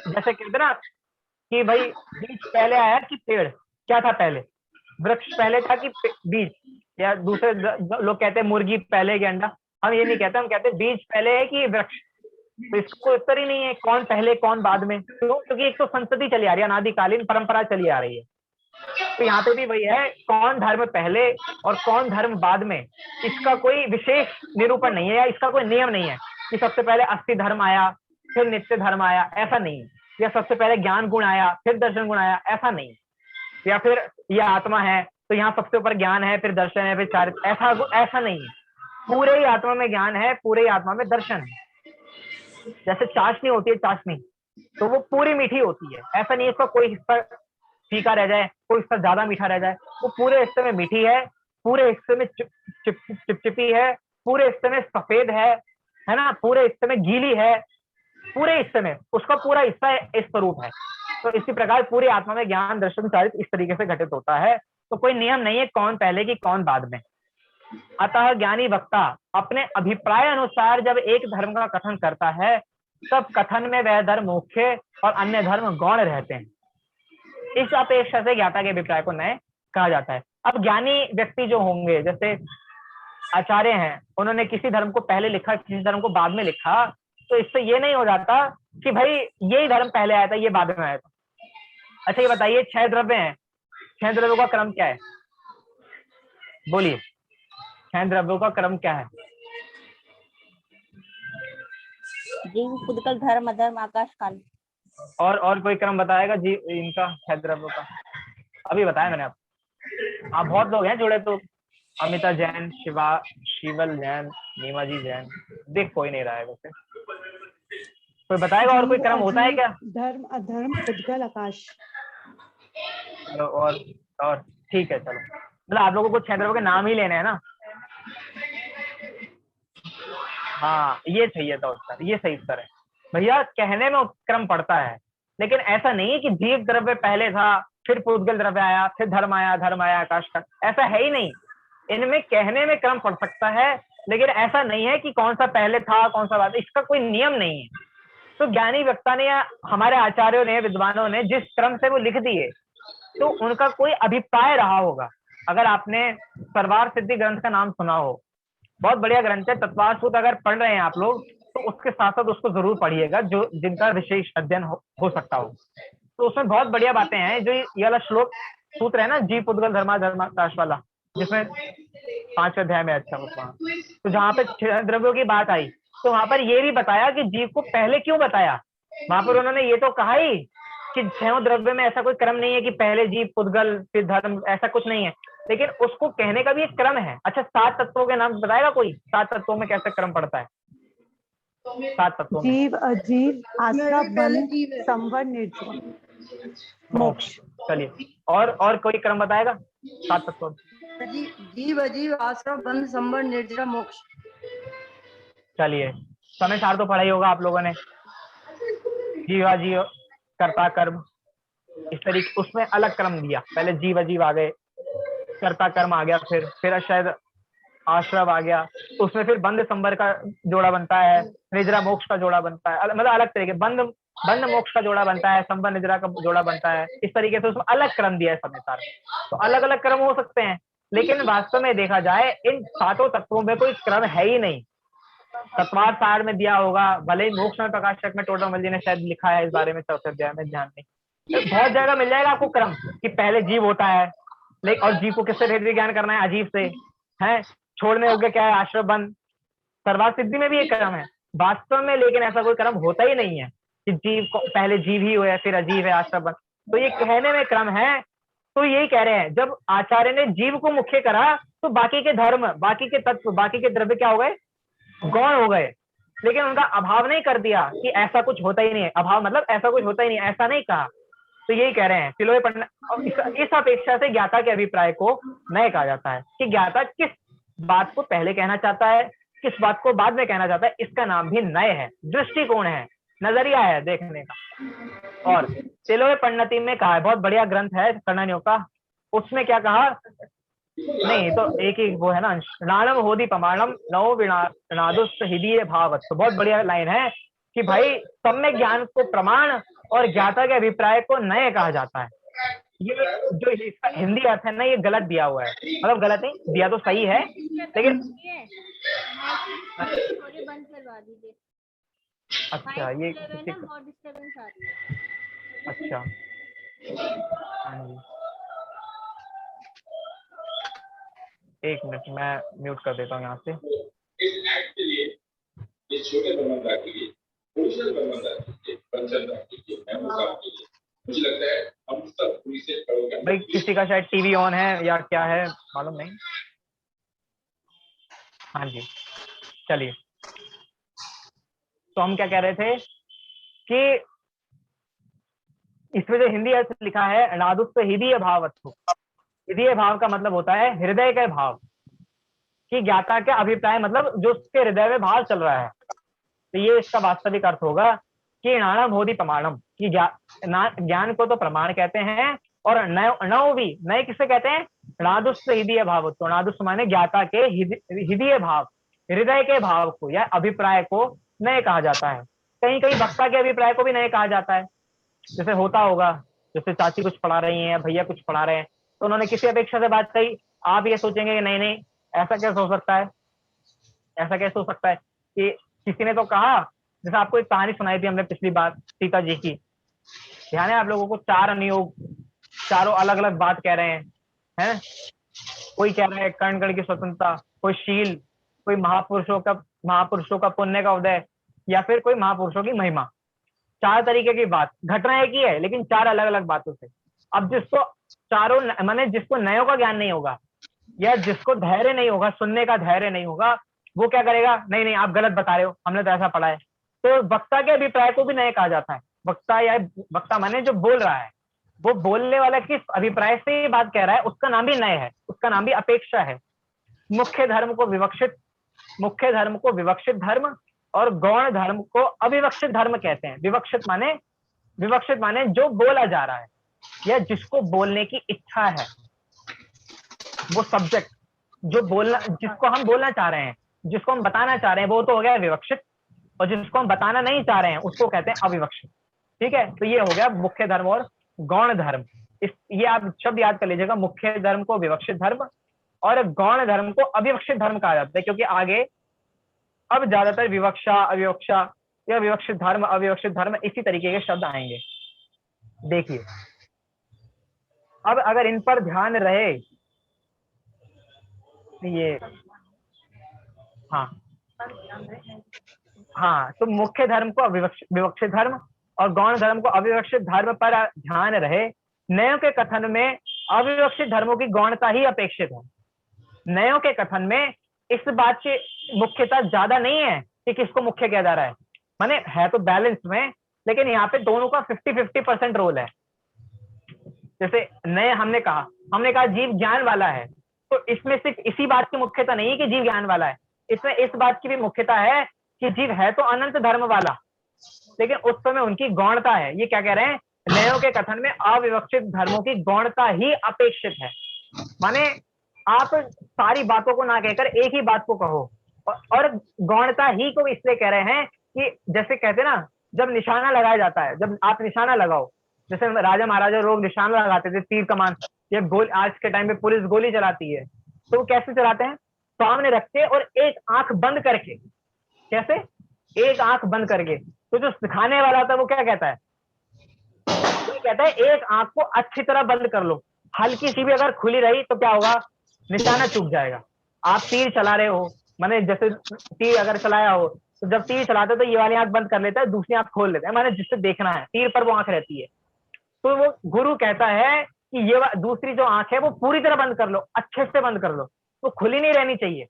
जैसे कहते ना कि भाई बीज पहले आया कि पेड़, क्या था पहले? वृक्ष पहले था कि बीज? या दूसरे लोग कहते हैं मुर्गी पहले कि अंडा। हम ये नहीं कहते, हम कहते हैं बीज पहले है कि वृक्ष। तो इसको उत्तर ही नहीं है कौन पहले कौन बाद में। क्यों? क्योंकि एक तो संस्कृति चली आ रही है, अनादिकालीन परंपरा चली आ रही है। तो यहाँ पे भी वही है, कौन धर्म पहले और कौन धर्म बाद में, इसका कोई विशेष निरूपण नहीं है, या इसका कोई नियम नहीं है कि सबसे पहले अस्थि धर्म आया फिर नित्य धर्म आया, ऐसा नहीं है। या सबसे पहले ज्ञान गुण आया फिर दर्शन गुण आया, ऐसा नहीं। या फिर ये आत्मा है तो यहाँ सबसे ऊपर ज्ञान है फिर दर्शन है फिर चारित्र, ऐसा नहीं है। पूरे ही आत्मा में ज्ञान है, पूरे ही आत्मा में दर्शन है। जैसे चाशनी होती है, चाशनी तो वो पूरी मीठी होती है, ऐसा नहीं है उसका कोई हिस्सा फीका रह जाए, कोई हिस्सा ज्यादा मीठा रह जाए। वो पूरे हिस्से में मीठी है, पूरे हिस्से में चिपचिपी है, पूरे हिस्से में सफेद है ना, पूरे हिस्से में गीली है, पूरे हिस्से में उसका पूरा हिस्सा इस स्वरूप है। तो इसी प्रकार पूरी आत्मा में ज्ञान दर्शन चारित्र इस तरीके से घटित होता है। तो कोई नियम नहीं है कौन पहले की कौन बाद में। अतः ज्ञानी वक्ता अपने अभिप्राय अनुसार जब एक धर्म का कथन करता है, तब कथन में वह धर्म मुख्य और अन्य धर्म गौण रहते हैं। इस अपेक्षा से ज्ञाता के अभिप्राय को नए कहा जाता है। अब ज्ञानी व्यक्ति जो होंगे, जैसे आचार्य हैं, उन्होंने किसी धर्म को पहले लिखा किसी धर्म को बाद में लिखा, तो इससे ये नहीं हो जाता कि भाई यही धर्म पहले आया था ये बाद में आया था। अच्छा ये बताइए, 6 द्रव्य हैं, 6 द्रव्यों का क्रम क्या है? बोलिए, 6 द्रव्यों का क्रम क्या है? जीव, पुद्गल, धर्म, अधर्म, आकाश, काल। और कोई क्रम बताएगा जी इनका 6 द्रव्यों का? अभी बताया मैंने आपको। आप बहुत लोग हैं जुड़े, तो अमिता जैन, शिवल जैन, नीमा जी जैन, देख कोई नहीं रहा है वैसे। कोई बताएगा और कोई जीव, क्रम होता है अजीव, क्या? धर्म, अधर्म, पुद्गल, आकाश। चलो और ठीक है, चलो मतलब आप लोगों को 6 द्रव्यों के नाम ही लेने हैं ना? हाँ ये सही है, तो उत्तर ये सही उत्तर है भैया। कहने में क्रम पड़ता है, लेकिन ऐसा नहीं है कि जीव द्रव्य पहले था, फिर पुद्गल द्रव्य आया, फिर धर्म आया आकाश का, ऐसा है ही नहीं। इनमें कहने में क्रम पड़ सकता है, लेकिन ऐसा नहीं है कि कौन सा पहले था कौन सा बाद, इसका कोई नियम नहीं है। तो ज्ञानी वक्ता ने या हमारे आचार्यों ने, विद्वानों ने जिस क्रम से वो लिख दिए, तो उनका कोई अभिप्राय रहा होगा। अगर आपने सर्वार सिद्धि ग्रंथ का नाम सुना हो, बहुत बढ़िया ग्रंथ है। तत्वार सूत्र अगर पढ़ रहे हैं आप लोग, तो उसके साथ साथ उसको जरूर पढ़िएगा, जो जिनका विशेष अध्ययन हो सकता हो। तो उसमें बहुत बढ़िया बातें हैं। जो ये वाला श्लोक सूत्र है ना, जीव पुद्गल धर्माकाश वाला, जिसमें 5वें अध्याय में, अच्छा तो जहाँ पे छह द्रव्यों की बात आई, तो वहां पर ये भी बताया कि जीव को पहले क्यों बताया। वहां पर उन्होंने ये तो कहा ही कि छह द्रव्य में ऐसा कोई क्रम नहीं है कि पहले जीव पुद्गल फिर धर्म, ऐसा कुछ नहीं है, लेकिन उसको कहने का भी एक क्रम है। अच्छा, 7 तत्वों के नाम बताएगा कोई? 7 तत्वों में कैसे क्रम पड़ता है? 7 तत्वों में जीव, अजीव, आसरा, बन, संवर, निर्जरा, मोक्ष। चलिए, और कोई क्रम बताएगा 7 तत्वों में? जीव, अजीव, आसरा, बंध, संवर, निर्जरा, मोक्ष। चलिए, समय सार तो पढ़ा ही होगा आप लोगों ने। जीवा जीव, कर्ता कर्म, इस तरीके उसमें अलग क्रम दिया। पहले जीव अजीव आ गए, कर्ता कर्म आ गया, फिर शायद आश्रव आ गया, उसमें फिर बंध संवर का जोड़ा बनता है, निद्रा मोक्ष का जोड़ा बनता है, मतलब अलग तरीके, बंध मोक्ष का जोड़ा बनता है, संवर निद्रा का जोड़ा बनता है। इस तरीके से उसमें अलग क्रम दिया है समय सार। तो अलग अलग क्रम हो सकते हैं, लेकिन वास्तव में देखा जाए इन 7 तत्वों में कोई क्रम है ही नहीं। तत्वार सार में दिया होगा, भले ही मोक्ष में प्रकाशक में टोडरमल जी ने शायद लिखा है इस बारे में, 4वें अध्याय में, ध्यान नहीं, तो बहुत जगह मिल जाएगा आपको क्रम कि पहले जीव होता है, लेकिन और जीव को किससे भेद विज्ञान करना है? अजीव से है। छोड़ने योग्य क्या है? आश्रय बंध। सर्वार सिद्धि में भी एक क्रम है वास्तव में, लेकिन ऐसा कोई क्रम होता ही नहीं है कि जीव को पहले जीव ही हो या फिर अजीव है आश्रय बंध। तो ये कहने में क्रम है। तो यही कह रहे हैं, जब आचार्य ने जीव को मुख्य करा, तो बाकी के धर्म, बाकी के तत्व, बाकी के द्रव्य क्या हो गए? गौण हो गए। लेकिन उनका अभाव नहीं कर दिया कि ऐसा कुछ होता ही नहीं है। अभाव मतलब ऐसा कुछ होता ही नहीं, ऐसा नहीं कहा। तो यही कह रहे हैं तिलोय पंडित। इस अपेक्षा से ज्ञाता के अभिप्राय को नय कहा जाता है कि ज्ञाता किस बात को पहले कहना चाहता है, किस बात को बाद में कहना चाहता है, इसका नाम भी नय है, दृष्टिकोण है, नजरिया है देखने का। और तिलोय पंडित में कहा है, बहुत बढ़िया ग्रंथ है कर्णन्यों का, उसमें क्या कहा? नहीं तो एक ही वो है ना, नाणम होदी पमाणम नवो विनादुस्त हृदय भावत। तो बहुत बढ़िया लाइन है कि भाई सम्यक ज्ञान को प्रमाण और ज्ञाता के अभिप्राय को नय कहा जाता है। ये जो इसका हिंदी अर्थ है ना, ये गलत दिया हुआ है, मतलब गलत नहीं दिया तो सही है, लेकिन बंद करवा दीजिए। अच्छा ये बहुत डिस्टर्बेंस आ रही है। अच्छा, हाँ जी, एक मिनट मैं म्यूट कर देता हूँ यहाँ से। इस एक्ट के लिए, इस छोटे ब्रह्मांड के लिए, ओरिजिनल ब्रह्मांड के लिए, पंचतंत्र के लिए, मेमोसाफ के लिए, मुझे लगता है हम सब पूरी से करोगे। भाई किसी का शायद टीवी ऑन है या क्या है मालूम नहीं। हाँ जी, चलिए, तो हम क्या कह रहे थे कि इसमें जो हिंदी अर्थ लिखा है नादुस्त हृदय भावत्व, हृदय भाव का मतलब होता है हृदय के भाव, कि ज्ञाता के अभिप्राय मतलब जो उसके हृदय में भाव चल रहा है। तो ये इसका वास्तविक अर्थ होगा कि नाणम होदी प्रमाणम, कि ज्ञान को तो प्रमाण कहते हैं, और नव भी, नए किसे कहते हैं? नादुस्त हृदय भावत्व। नादुस्त माने ज्ञाता के हृदय भाव, हृदय के भाव को या अभिप्राय को नए कहा जाता है। कहीं कहीं वक्ता के अभिप्राय को भी नए कहा जाता है। जैसे होता होगा, जैसे चाची कुछ पढ़ा रही हैं, भैया कुछ पढ़ा रहे हैं, तो उन्होंने किसी अपेक्षा से बात कही, आप ये सोचेंगे कि नहीं नहीं ऐसा कैसे हो सकता है, ऐसा कैसे हो सकता है कि किसी ने तो कहा, जैसे आपको एक कहानी सुनाई थी हमने पिछली बार सीता जी की, ध्यान है आप लोगों को? 4 अनुयोग, चारों अलग अलग बात कह रहे हैं। कोई कह रहा है कण कण की स्वतंत्रता, कोई शील, कोई महापुरुषों का पुण्य का उदय, या फिर कोई महापुरुषों की महिमा। 4 तरीके की बात, घटना एक ही है लेकिन 4 अलग अलग बातों से। अब जिसको चारों माने जिसको नयों का ज्ञान नहीं होगा, या जिसको धैर्य नहीं होगा, सुनने का धैर्य नहीं होगा, वो क्या करेगा? नहीं नहीं आप गलत बता रहे हो, हमने तो ऐसा पढ़ा है। तो वक्ता के अभिप्राय को भी नए कहा जाता है। वक्ता या वक्ता माने जो बोल रहा है, वो बोलने वाला किस अभिप्राय से ये बात कह रहा है, उसका नाम भी नय है, उसका नाम भी अपेक्षा है। मुख्य धर्म को विवक्षित धर्म और गौण धर्म को अविवक्षित धर्म कहते हैं। विवक्षित माने विवक्षित माने जो बोला जा रहा है या जिसको बोलने की इच्छा है, वो सब्जेक्ट जो बोलना, जिसको हम बोलना चाह रहे हैं, जिसको हम बताना चाह रहे हैं, वो तो हो गया विवक्षित, और जिसको हम बताना नहीं चाह रहे हैं उसको कहते हैं अविवक्षित। ठीक है, तो ये हो गया मुख्य धर्म और गौण धर्म। ये आप शब्द याद कर लीजिएगा, मुख्य धर्म को विवक्षित धर्म और गौण धर्म को अविवक्षित धर्म कहा जाता है, क्योंकि आगे अब ज्यादातर विवक्षा, अविवक्षा या विवक्षित धर्म, अविवक्षित धर्म इसी तरीके के शब्द आएंगे। देखिए अब अगर इन पर ध्यान रहे, ये हाँ तो मुख्य धर्म को विवक्षित धर्म और गौण धर्म को अविवक्षित धर्म पर ध्यान रहे। नयों के कथन में अविवक्षित धर्मों की गौणता ही अपेक्षित है। नयों के कथन में इस बात की मुख्यता ज्यादा नहीं है कि किसको मुख्य किया जा रहा है, माने है तो बैलेंस में, लेकिन यहाँ पे दोनों का 50-50% रोल है। जैसे नए हमने कहा जीव ज्ञान वाला है, तो इसमें सिर्फ इसी बात की मुख्यता नहीं है कि जीव ज्ञान वाला है, इसमें इस बात की भी मुख्यता है कि जीव है तो अनंत धर्म वाला, लेकिन उस समय उनकी गौणता है। ये क्या कह रहे हैं, नयों के कथन में अविवक्षित धर्मों की गौणता ही अपेक्षित है। माने आप सारी बातों को ना कहकर एक ही बात को कहो, और गौणता ही को इसलिए कह रहे हैं कि जैसे कहते हैं ना, जब निशाना लगाया जाता है, जब आप निशाना लगाओ, जैसे राजा महाराजा लोग निशाना लगाते थे, तीर कमान या गोली, आज के टाइम में पुलिस गोली चलाती है, तो वो कैसे चलाते हैं, सामने रख के और एक आंख बंद करके। कैसे, एक आंख बंद करके। तो जो सिखाने वाला था वो क्या कहता है, वो कहता है एक आंख को अच्छी तरह बंद कर लो, हल्की सी भी अगर खुली रही तो क्या होगा, निशाना चूक जाएगा। आप तीर चला रहे हो, माने जैसे तीर अगर चलाया हो, तो जब तीर चलाते हो तो ये वाली आंख बंद कर लेता है, दूसरी आंख खोल लेता है, माने जिससे देखना है, तीर पर वो आंख रहती है। तो वो गुरु कहता है कि ये दूसरी जो आंख है वो पूरी तरह बंद कर लो, अच्छे से बंद कर लो, तो खुली नहीं रहनी चाहिए।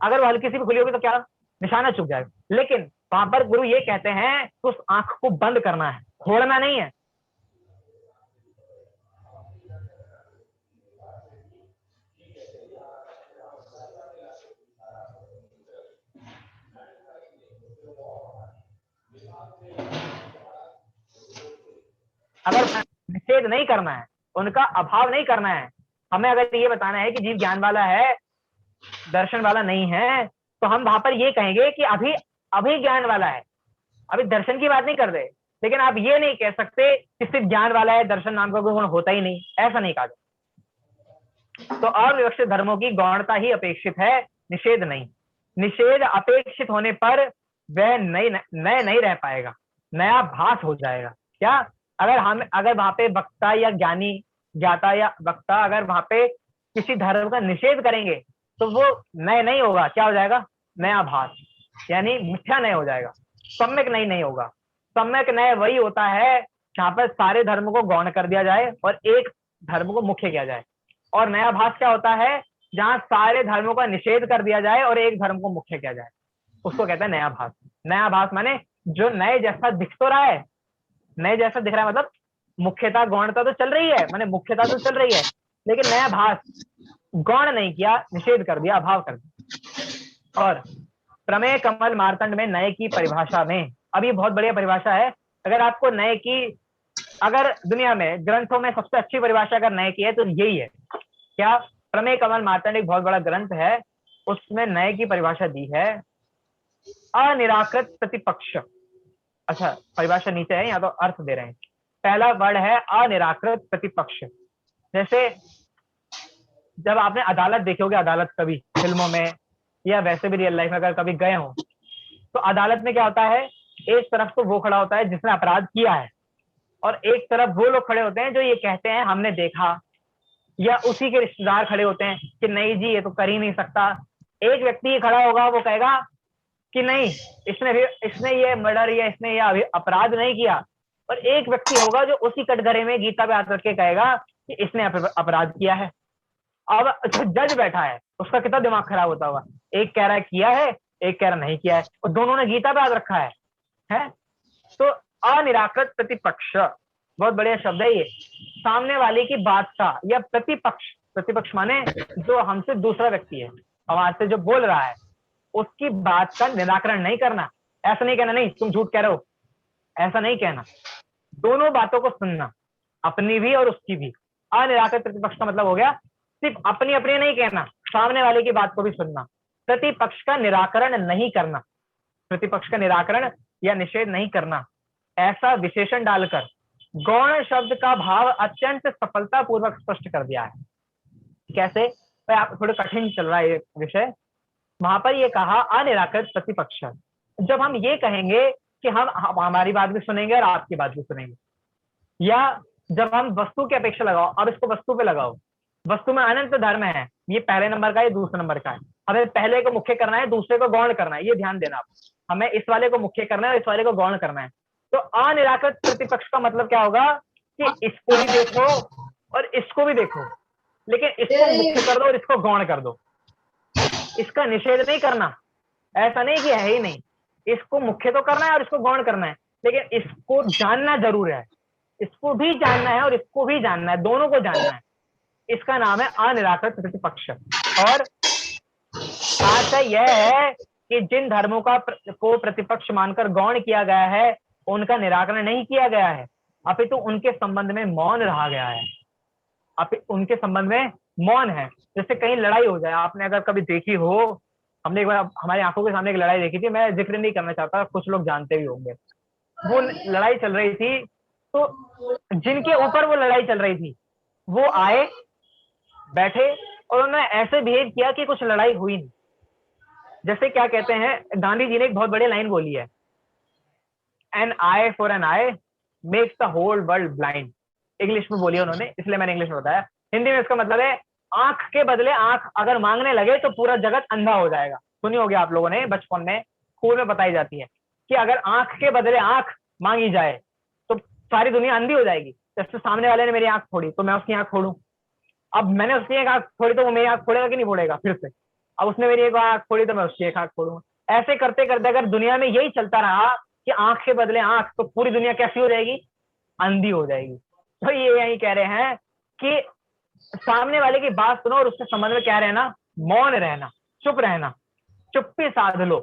अगर वो हल्की सी भी खुली होगी तो क्या, निशाना चूक जाएगा। लेकिन वहां पर गुरु ये कहते हैं तो उस आंख को बंद करना है, खोलना नहीं है। अगर निषेध नहीं करना है, उनका अभाव नहीं करना है, हमें अगर ये बताना है कि जीव ज्ञान वाला है, दर्शन वाला नहीं है, तो हम वहां पर ये कहेंगे कि अभी ज्ञान वाला है, अभी दर्शन की बात नहीं कर रहे। लेकिन आप ये नहीं कह सकते कि सिर्फ ज्ञान वाला है, दर्शन नाम का कोई गुण होता ही नहीं, ऐसा नहीं कहा जाता। तो अविवक्षित धर्मों की गौणता ही अपेक्षित है, निषेध नहीं। निषेध अपेक्षित होने पर वह नए नहीं रह पाएगा, नया भास हो जाएगा। क्या, अगर वहां पे वक्ता या ज्ञानी, ज्ञाता या वक्ता अगर वहां पे किसी धर्म का निषेध करेंगे तो वो नए नहीं होगा, क्या हो जाएगा, नया भास, यानी मिथ्या नय हो जाएगा, सम्यक नहीं होगा। सम्यक नय वही होता है जहां पर सारे धर्म को गौण कर दिया जाए और एक धर्म को मुख्य किया जाए। और नया भास क्या होता है, जहां सारे धर्मों का निषेध कर दिया जाए और एक धर्म को मुख्य किया जाए, उसको कहते हैं नया भास। नया भास माने जो नए जैसा दिख तो रहा है, नए जैसा दिख रहा है मतलब मुख्यता गौणता तो चल रही है, माने मुख्यता तो चल रही है, लेकिन नया भास गौण नहीं किया, निषेध कर दिया, अभाव कर दिया। और प्रमेय कमल मार्तंड में नए की परिभाषा में, अभी बहुत बढ़िया परिभाषा है। अगर आपको नए की, अगर दुनिया में ग्रंथों में सबसे अच्छी परिभाषा अगर नए की है तो यही है। क्या, प्रमेय कमल मार्तंड एक बहुत बड़ा ग्रंथ है, उसमें नए की परिभाषा दी है, अनिराकृत प्रतिपक्ष। अच्छा, परिभाषा नीचे है, यहाँ तो अर्थ दे रहे हैं। पहला वर्ड है अनिराकृत प्रतिपक्ष। जैसे जब आपने अदालत देखी होगी, अदालत कभी फिल्मों में या वैसे भी रियल लाइफ में अगर कभी गए हो, तो अदालत में क्या होता है, एक तरफ तो वो खड़ा होता है जिसने अपराध किया है, और एक तरफ वो लोग खड़े होते हैं जो ये कहते हैं हमने देखा, या उसी के रिश्तेदार खड़े होते हैं कि नहीं जी ये तो कर ही नहीं सकता। एक व्यक्ति ये खड़ा होगा, वो कहेगा कि नहीं इसने ये मर्डर या इसने ये अपराध नहीं किया, और एक व्यक्ति होगा जो उसी कटघरे में गीता पे हाथ रख के कहेगा कि इसने अपराध किया है। अब जो जज बैठा है उसका कितना दिमाग खराब होता होगा, एक कह रहा है किया है, एक कह रहा नहीं किया है, और दोनों ने गीता पे हाथ रखा है? तो अनिराकृत प्रतिपक्ष बहुत बढ़िया शब्द है ये। सामने वाले की बात का, या प्रतिपक्ष माने जो हमसे दूसरा व्यक्ति है, हमारे से जो बोल रहा है, उसकी बात का निराकरण नहीं करना। ऐसा नहीं कहना नहीं तुम झूठ कह रहे हो, ऐसा नहीं कहना, दोनों बातों को सुनना, अपनी भी और उसकी भी। अनिराकृत प्रतिपक्ष का मतलब हो गया सिर्फ अपनी अपनी नहीं कहना, सामने वाले की बात को भी सुनना, प्रतिपक्ष का निराकरण नहीं करना, प्रतिपक्ष का निराकरण या निषेध नहीं करना। ऐसा विशेषण डालकर गौण शब्द का भाव अत्यंत सफलता पूर्वक स्पष्ट कर दिया है। कैसे? भाई आप थोड़ा कठिन चल रहा है ये विषय। वहां पर ये कहा अनिराकृत प्रतिपक्ष, जब हम ये कहेंगे कि हम हमारी बात भी सुनेंगे और आपकी बात भी सुनेंगे, या जब हम वस्तु की अपेक्षा लगाओ, अब इसको वस्तु पे लगाओ, वस्तु में अनंत धर्म है, ये पहले नंबर का है, दूसरे नंबर का है, हमें पहले को मुख्य करना है, दूसरे को गौण करना है, ये ध्यान देना आप, हमें इस वाले को मुख्य करना है, इस वाले को गौण करना है। तो अनिराकृत प्रतिपक्ष का मतलब क्या होगा कि इसको भी देखो और इसको भी देखो, लेकिन इसको मुख्य कर दो और इसको गौण कर दो, इसका निषेध नहीं करना, ऐसा नहीं कि है ही नहीं, इसको मुख्य तो करना है और इसको गौण करना है, लेकिन इसको जानना जरूर है, इसको भी जानना है और इसको भी जानना है, दोनों को जानना है। इसका नाम है अनिराकृत प्रतिपक्ष। और आशय यह है कि जिन धर्मों को प्रतिपक्ष मानकर गौण किया गया है उनका निराकरण नहीं किया गया है, अपितु उनके संबंध में मौन रहा गया है, उनके संबंध में मौन है। जैसे कहीं लड़ाई हो जाए, आपने अगर कभी देखी हो, हमने एक बार हमारी आंखों के सामने एक लड़ाई देखी थी, मैं जिक्र नहीं करना चाहता, कुछ लोग जानते भी होंगे। वो लड़ाई चल रही थी, तो जिनके ऊपर वो लड़ाई चल रही थी वो आए, बैठे और उन्होंने ऐसे बिहेव किया कि कुछ लड़ाई हुई नहीं। जैसे क्या कहते हैं, गांधी जी ने एक बहुत बड़ी लाइन बोली है, an eye for an eye makes the whole world blind. English में बोली उन्होंने, इसलिए मैंने इंग्लिश में बताया। हिंदी में इसका मतलब है आंख के बदले आंख अगर मांगने लगे तो पूरा जगत अंधा हो जाएगा। सुनी होगी आप लोगों ने, बचपन में स्कूल में बताई जाती है कि अगर आंख के बदले आंख मांगी जाए तो सारी दुनिया अंधी हो जाएगी। जैसे सामने वाले ने मेरी आंख फोड़ी तो मैं उसकी आंख फोड़ूं, अब मैंने उसकी एक आंख फोड़ी तो वो मेरी आंख फोड़ेगा कि नहीं फोड़ेगा फिर से, अब उसने मेरी एक आंख फोड़ी तो मैं उसकी एक आंख फोड़ूंगा। ऐसे करते करते अगर दुनिया में यही चलता रहा कि आंख के बदले आंख, तो पूरी दुनिया कैसी हो जाएगी? अंधी हो जाएगी। तो ये यही कह रहे हैं कि सामने वाले की बात सुनो और उसके संबंध में क्या रहना, मौन रहना, चुप रहना, चुप्पी साध लो,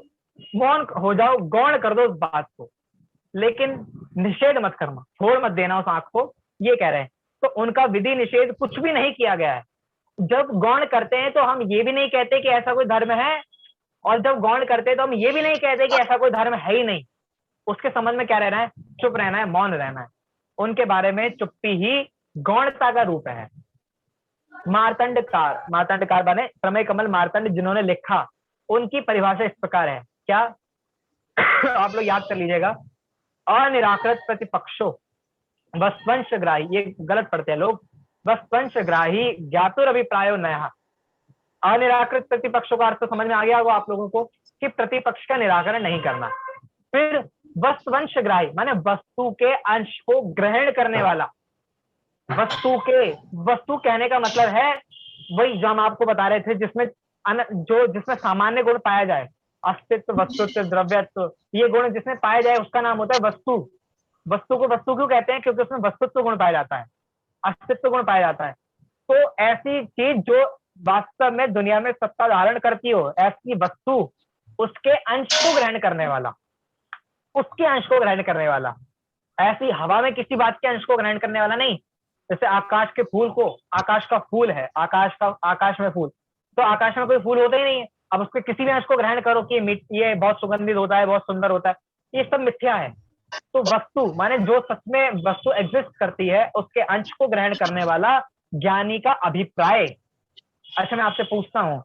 मौन हो जाओ, गौण कर दो उस बात को, लेकिन निषेध मत करना, छोड़ मत देना उस आंख को, ये कह रहे हैं। तो उनका विधि निषेध कुछ भी नहीं किया गया है। जब गौण करते हैं तो हम ये भी नहीं कहते कि ऐसा कोई धर्म है, और जब गौण करते हैं तो हम ये भी नहीं कहते कि ऐसा कोई धर्म है ही नहीं। उसके संबंध में क्या रहना है? चुप रहना है, मौन रहना है। उनके बारे में चुप्पी ही गौणता का रूप है। मार्तंडकार बने प्रमेय कमल मार्तंड जिन्होंने लिखा, उनकी परिभाषा इस प्रकार है, क्या आप लोग याद कर लीजिएगा, अनिराकृत प्रतिपक्षो वस्वंशग्राही, ये गलत पढ़ते हैं लोग, वस्वंशग्राही ज्ञातुर अभिप्रायो नया। अनिराकृत प्रतिपक्षों का अर्थ समझ में आ गया होगा आप लोगों को कि प्रतिपक्ष का निराकरण नहीं करना। फिर वस्वंशग्राही माने वस्तु के अंश को ग्रहण करने वाला। वस्तु कहने का मतलब है वही जो हम आपको बता रहे थे, जिसमें सामान्य गुण पाया जाए, अस्तित्व, वस्तुत्व, द्रव्यत्व, ये गुण जिसमें पाया जाए उसका नाम होता है वस्तु। वस्तु को वस्तु क्यों कहते हैं? क्योंकि उसमें वस्तुत्व गुण पाया जाता है, अस्तित्व गुण पाया जाता है। तो ऐसी चीज जो वास्तव में दुनिया में सत्ता धारण करती हो, ऐसी वस्तु, उसके अंश को ग्रहण करने वाला, उसके अंश को ग्रहण करने वाला। ऐसी हवा में किसी बात के अंश को ग्रहण करने वाला नहीं। जैसे आकाश के फूल को, आकाश का फूल है, आकाश में फूल, तो आकाश में कोई फूल होता ही नहीं है। अब उसके किसी भी अंश को ग्रहण करो कि ये बहुत सुगंधित होता है, बहुत सुंदर होता है, ये सब मिथ्या है। तो वस्तु माने जो सच में वस्तु एग्जिस्ट करती है, उसके अंश को ग्रहण करने वाला ज्ञानी का अभिप्राय। अच्छा मैं आपसे पूछता हूं,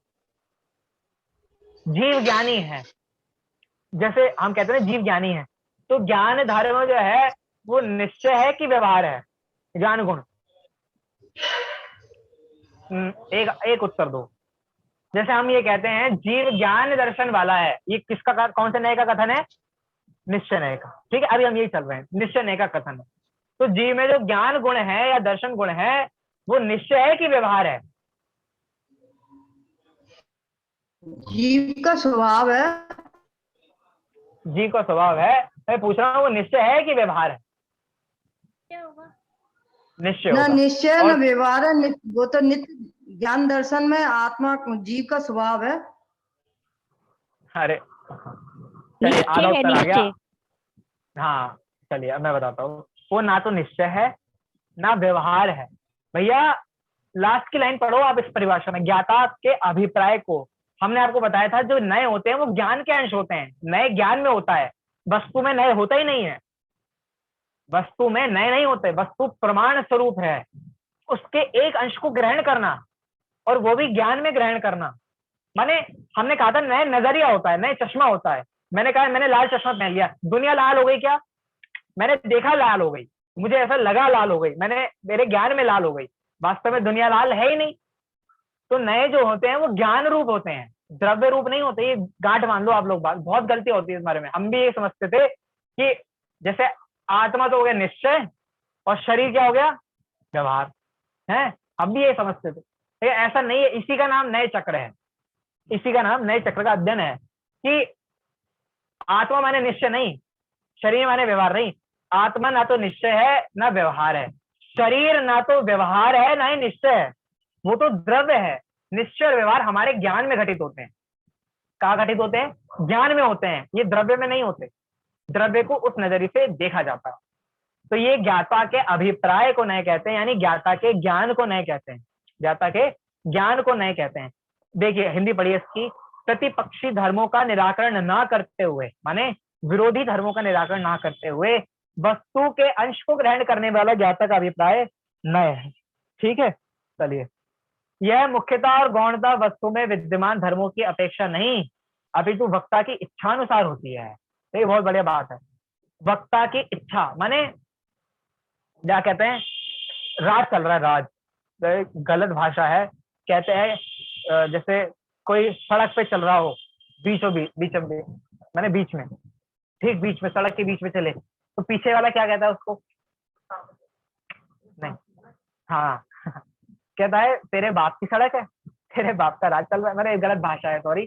जीव ज्ञानी है, जैसे हम कहते हैं जीव ज्ञानी है, तो ज्ञान धर्म जो है वो निश्चय है कि व्यवहार है? ज्ञान गुण, एक उत्तर दो। जैसे हम ये कहते हैं जीव ज्ञान दर्शन वाला है, ये किसका, कौन से नए का कथन है? निश्चय नए का। ठीक है, अभी हम यही चल रहे हैं, निश्चय नए का कथन है। तो जीव में जो ज्ञान गुण है या दर्शन गुण है वो निश्चय है कि व्यवहार है? जीव का स्वभाव है। जीव का स्वभाव है। मैं पूछ रहा हूँ वो निश्चय है कि व्यवहार है? निश्चय ना होगा। निश्चय न व्यवहार है, वो तो नित्य ज्ञान दर्शन में आत्मा जीव का स्वभाव है। अरे चलिए, आधा उत्तर आ गया। हाँ, चलिए अब मैं बताता हूँ। वो ना तो निश्चय है ना व्यवहार है। भैया लास्ट की लाइन पढ़ो आप इस परिभाषा में, ज्ञाता के अभिप्राय को हमने आपको बताया था जो नए होते हैं वो ज्ञान के अंश होते हैं, नए ज्ञान में होता है, वस्तु में नए होता ही नहीं है, वस्तु में नए नहीं होते, वस्तु प्रमाण स्वरूप है, उसके एक अंश को ग्रहण करना और वो भी ज्ञान में ग्रहण करना। माने हमने कहा था नए नजरिया होता है, नए चश्मा होता है। मैंने कहा मैंने लाल चश्मा पहन लिया, दुनिया लाल हो गई क्या? मैंने देखा लाल हो गई, मुझे ऐसा लगा लाल हो गई, मैंने मेरे ज्ञान में लाल हो गई, वास्तव में दुनिया लाल है ही नहीं। तो नए जो होते हैं वो ज्ञान रूप होते हैं, द्रव्य रूप नहीं होते। ये गांठ मान लो आप लोग, बात बहुत गलती होती है इस बारे में। हम भी ये समझते थे कि जैसे आत्मा तो हो गया निश्चय और शरीर क्या हो गया? व्यवहार है। हम भी ये समझते थे, लेकिन ऐसा नहीं है। इसी का नाम नए चक्र है, इसी का नाम नए चक्र का अध्ययन है कि आत्मा माने निश्चय नहीं, शरीर माने व्यवहार नहीं। आत्मा ना तो निश्चय है ना व्यवहार है, शरीर ना तो व्यवहार है ना ही निश्चय है, वो तो द्रव्य है। निश्चय और व्यवहार हमारे ज्ञान में घटित होते हैं। कहाँ घटित होते हैं? ज्ञान में होते हैं, ये द्रव्य में नहीं होते। द्रव्य को उस नजरिए से देखा जाता है। तो ये ज्ञाता के अभिप्राय को नए कहते हैं, यानी ज्ञाता के ज्ञान को नए कहते हैं, ज्ञाता के ज्ञान को नए कहते हैं। देखिए हिंदी पढ़िए इसकी। प्रतिपक्षी धर्मों का निराकरण ना करते हुए, माने विरोधी धर्मों का निराकरण ना करते हुए वस्तु के अंश को ग्रहण करने वाला ज्ञाता का अभिप्राय नए है। ठीक है, चलिए। यह मुख्यता और गौणता वस्तु में विद्यमान धर्मों की अपेक्षा नहीं अपितु वक्ता की इच्छानुसार होती है। ये बहुत बढ़िया बात है। वक्ता की इच्छा माने क्या कहते हैं? राज चल रहा है, राज गलत भाषा है। कहते हैं जैसे कोई सड़क पे चल रहा हो, बीचों बीच मैंने बीच में, ठीक बीच में, सड़क के बीच में चले, तो पीछे वाला क्या कहता है उसको? नहीं, हाँ कहता है तेरे बाप की सड़क है, तेरे बाप का राज चल रहा है। मैंने गलत भाषा है, सॉरी।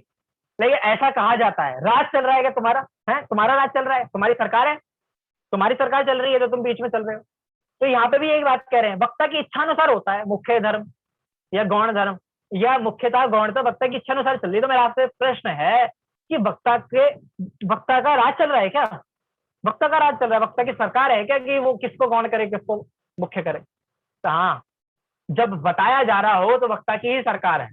लेकिन ऐसा कहा जाता है, राज चल रहा है क्या तुम्हारा? है तुम्हारा राज चल रहा है, तुम्हारी सरकार है, तुम्हारी सरकार चल रही है तो तुम बीच में चल रहे हो। तो यहाँ पे भी एक बात कह रहे हैं, वक्ता की इच्छानुसार होता है मुख्य धर्म या गौण धर्म, या मुख्यता गौणता वक्ता की इच्छानुसार चल रही है। तो मेरा आपसे प्रश्न है कि वक्ता का राज चल रहा है क्या? वक्ता का राज चल रहा है, वक्ता की सरकार है क्या कि वो किसको गौण करे किसको मुख्य करे? तो हाँ, जब बताया जा रहा हो तो वक्ता की ही सरकार है,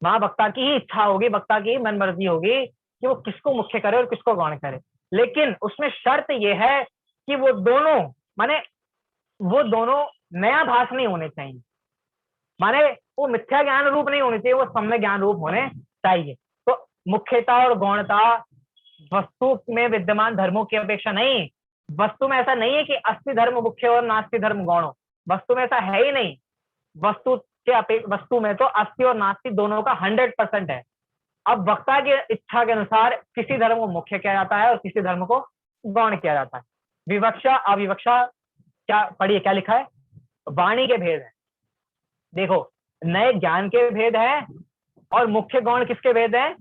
वहां वक्ता की ही इच्छा होगी, वक्ता की मन मर्जी होगी कि वो किसको मुख्य करे और किसको गौण करे। लेकिन उसमें शर्त यह है कि वो दोनों नया भास नहीं होने चाहिए, माने वो मिथ्या ज्ञान रूप नहीं होने चाहिए, वो सम्यक ज्ञान रूप होने चाहिए। तो मुख्यता और गौणता वस्तु में विद्यमान धर्मों की अपेक्षा नहीं। वस्तु में ऐसा नहीं है कि अस्ति धर्म मुख्य और नास्ति धर्म गौण हो, वस्तु में ऐसा है ही नहीं। वस्तु में तो अस्ति और नास्ति दोनों का 100% है। अब वक्ता की इच्छा के अनुसार किसी धर्म को मुख्य किया जाता है और किसी धर्म को गौण किया जाता है। विवक्षा अविवक्षा, क्या पढ़िए क्या लिखा है? वाणी के भेद है। देखो, नए ज्ञान के भेद है और मुख्य गौण किसके भेद है?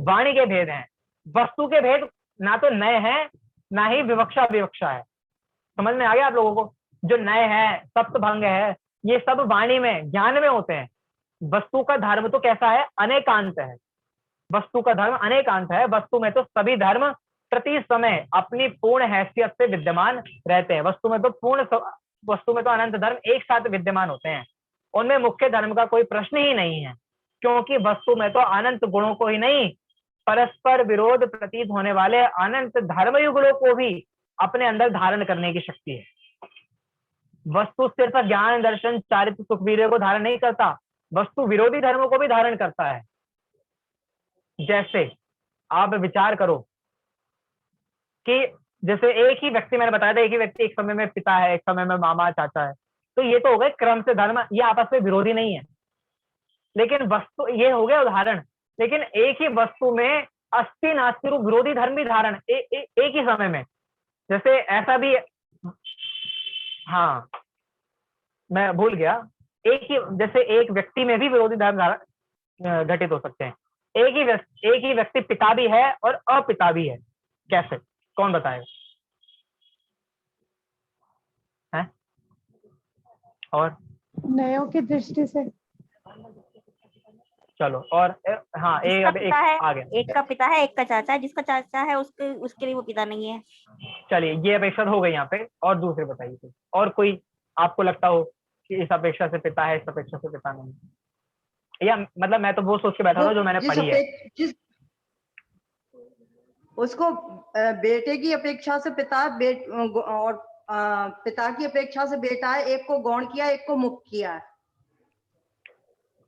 वाणी के भेद हैं। वस्तु के भेद ना तो नए हैं ना ही विवक्षा विवक्षा है। समझ में आ गया आप लोगों को? जो नए है, सप्तभंग है, ये सब वाणी में ज्ञान में होते हैं। वस्तु का धर्म तो कैसा है? अनेकांत है। वस्तु का धर्म अनेकांत है। वस्तु में तो सभी धर्म प्रति समय अपनी पूर्ण हैसियत से विद्यमान रहते हैं। वस्तु में तो अनंत धर्म एक साथ विद्यमान होते हैं, उनमें मुख्य धर्म का कोई प्रश्न ही नहीं है, क्योंकि वस्तु में तो अनंत गुणों को ही नहीं, परस्पर विरोध प्रतीत होने वाले अनंत धर्म युगलों को भी अपने अंदर धारण करने की शक्ति है। वस्तु सिर्फ ज्ञान दर्शन चारित्र सुखवीर्य को धारण नहीं करता, वस्तु विरोधी धर्मों को भी धारण करता है। जैसे आप विचार करो कि जैसे एक ही व्यक्ति, मैंने बताया था, एक ही व्यक्ति एक समय में पिता है, एक समय में मामा चाचा है, तो ये तो हो गए क्रम से धर्म, ये आपस में विरोधी नहीं है। लेकिन वस्तु, ये हो गया उदाहरण। लेकिन एक ही वस्तु में अस्ति नास्ति रूप विरोधी धर्म भी धारण एक ही समय में, जैसे ऐसा भी, हाँ मैं भूल गया, जैसे एक व्यक्ति में भी विरोधी धर्म धारण घटित हो सकते हैं। एक ही व्यक्ति पिता भी है और अपिता भी है। कैसे? कौन बताएगा? है? और नयों की दृष्टि से चलो, और हाँ, जिसका एक पिता है, आ गया। एक का पिता है, एक का चाचा है। जिसका चाचा है उसके लिए वो पिता नहीं है। चलिए ये अपेक्षा हो गई यहाँ पे, और दूसरे बताइए कोई, और कोई आपको लगता हो कि इस अपेक्षा से पिता है, इस अपेक्षा से पिता नहीं, या मतलब मैं तो वो सोच के बैठा हूँ जो मैंने जिस पढ़ी है। जिस उसको बेटे की अपेक्षा से पिता और पिता की अपेक्षा से बेटा है, एक को गौण किया, एक को मुक्त किया है।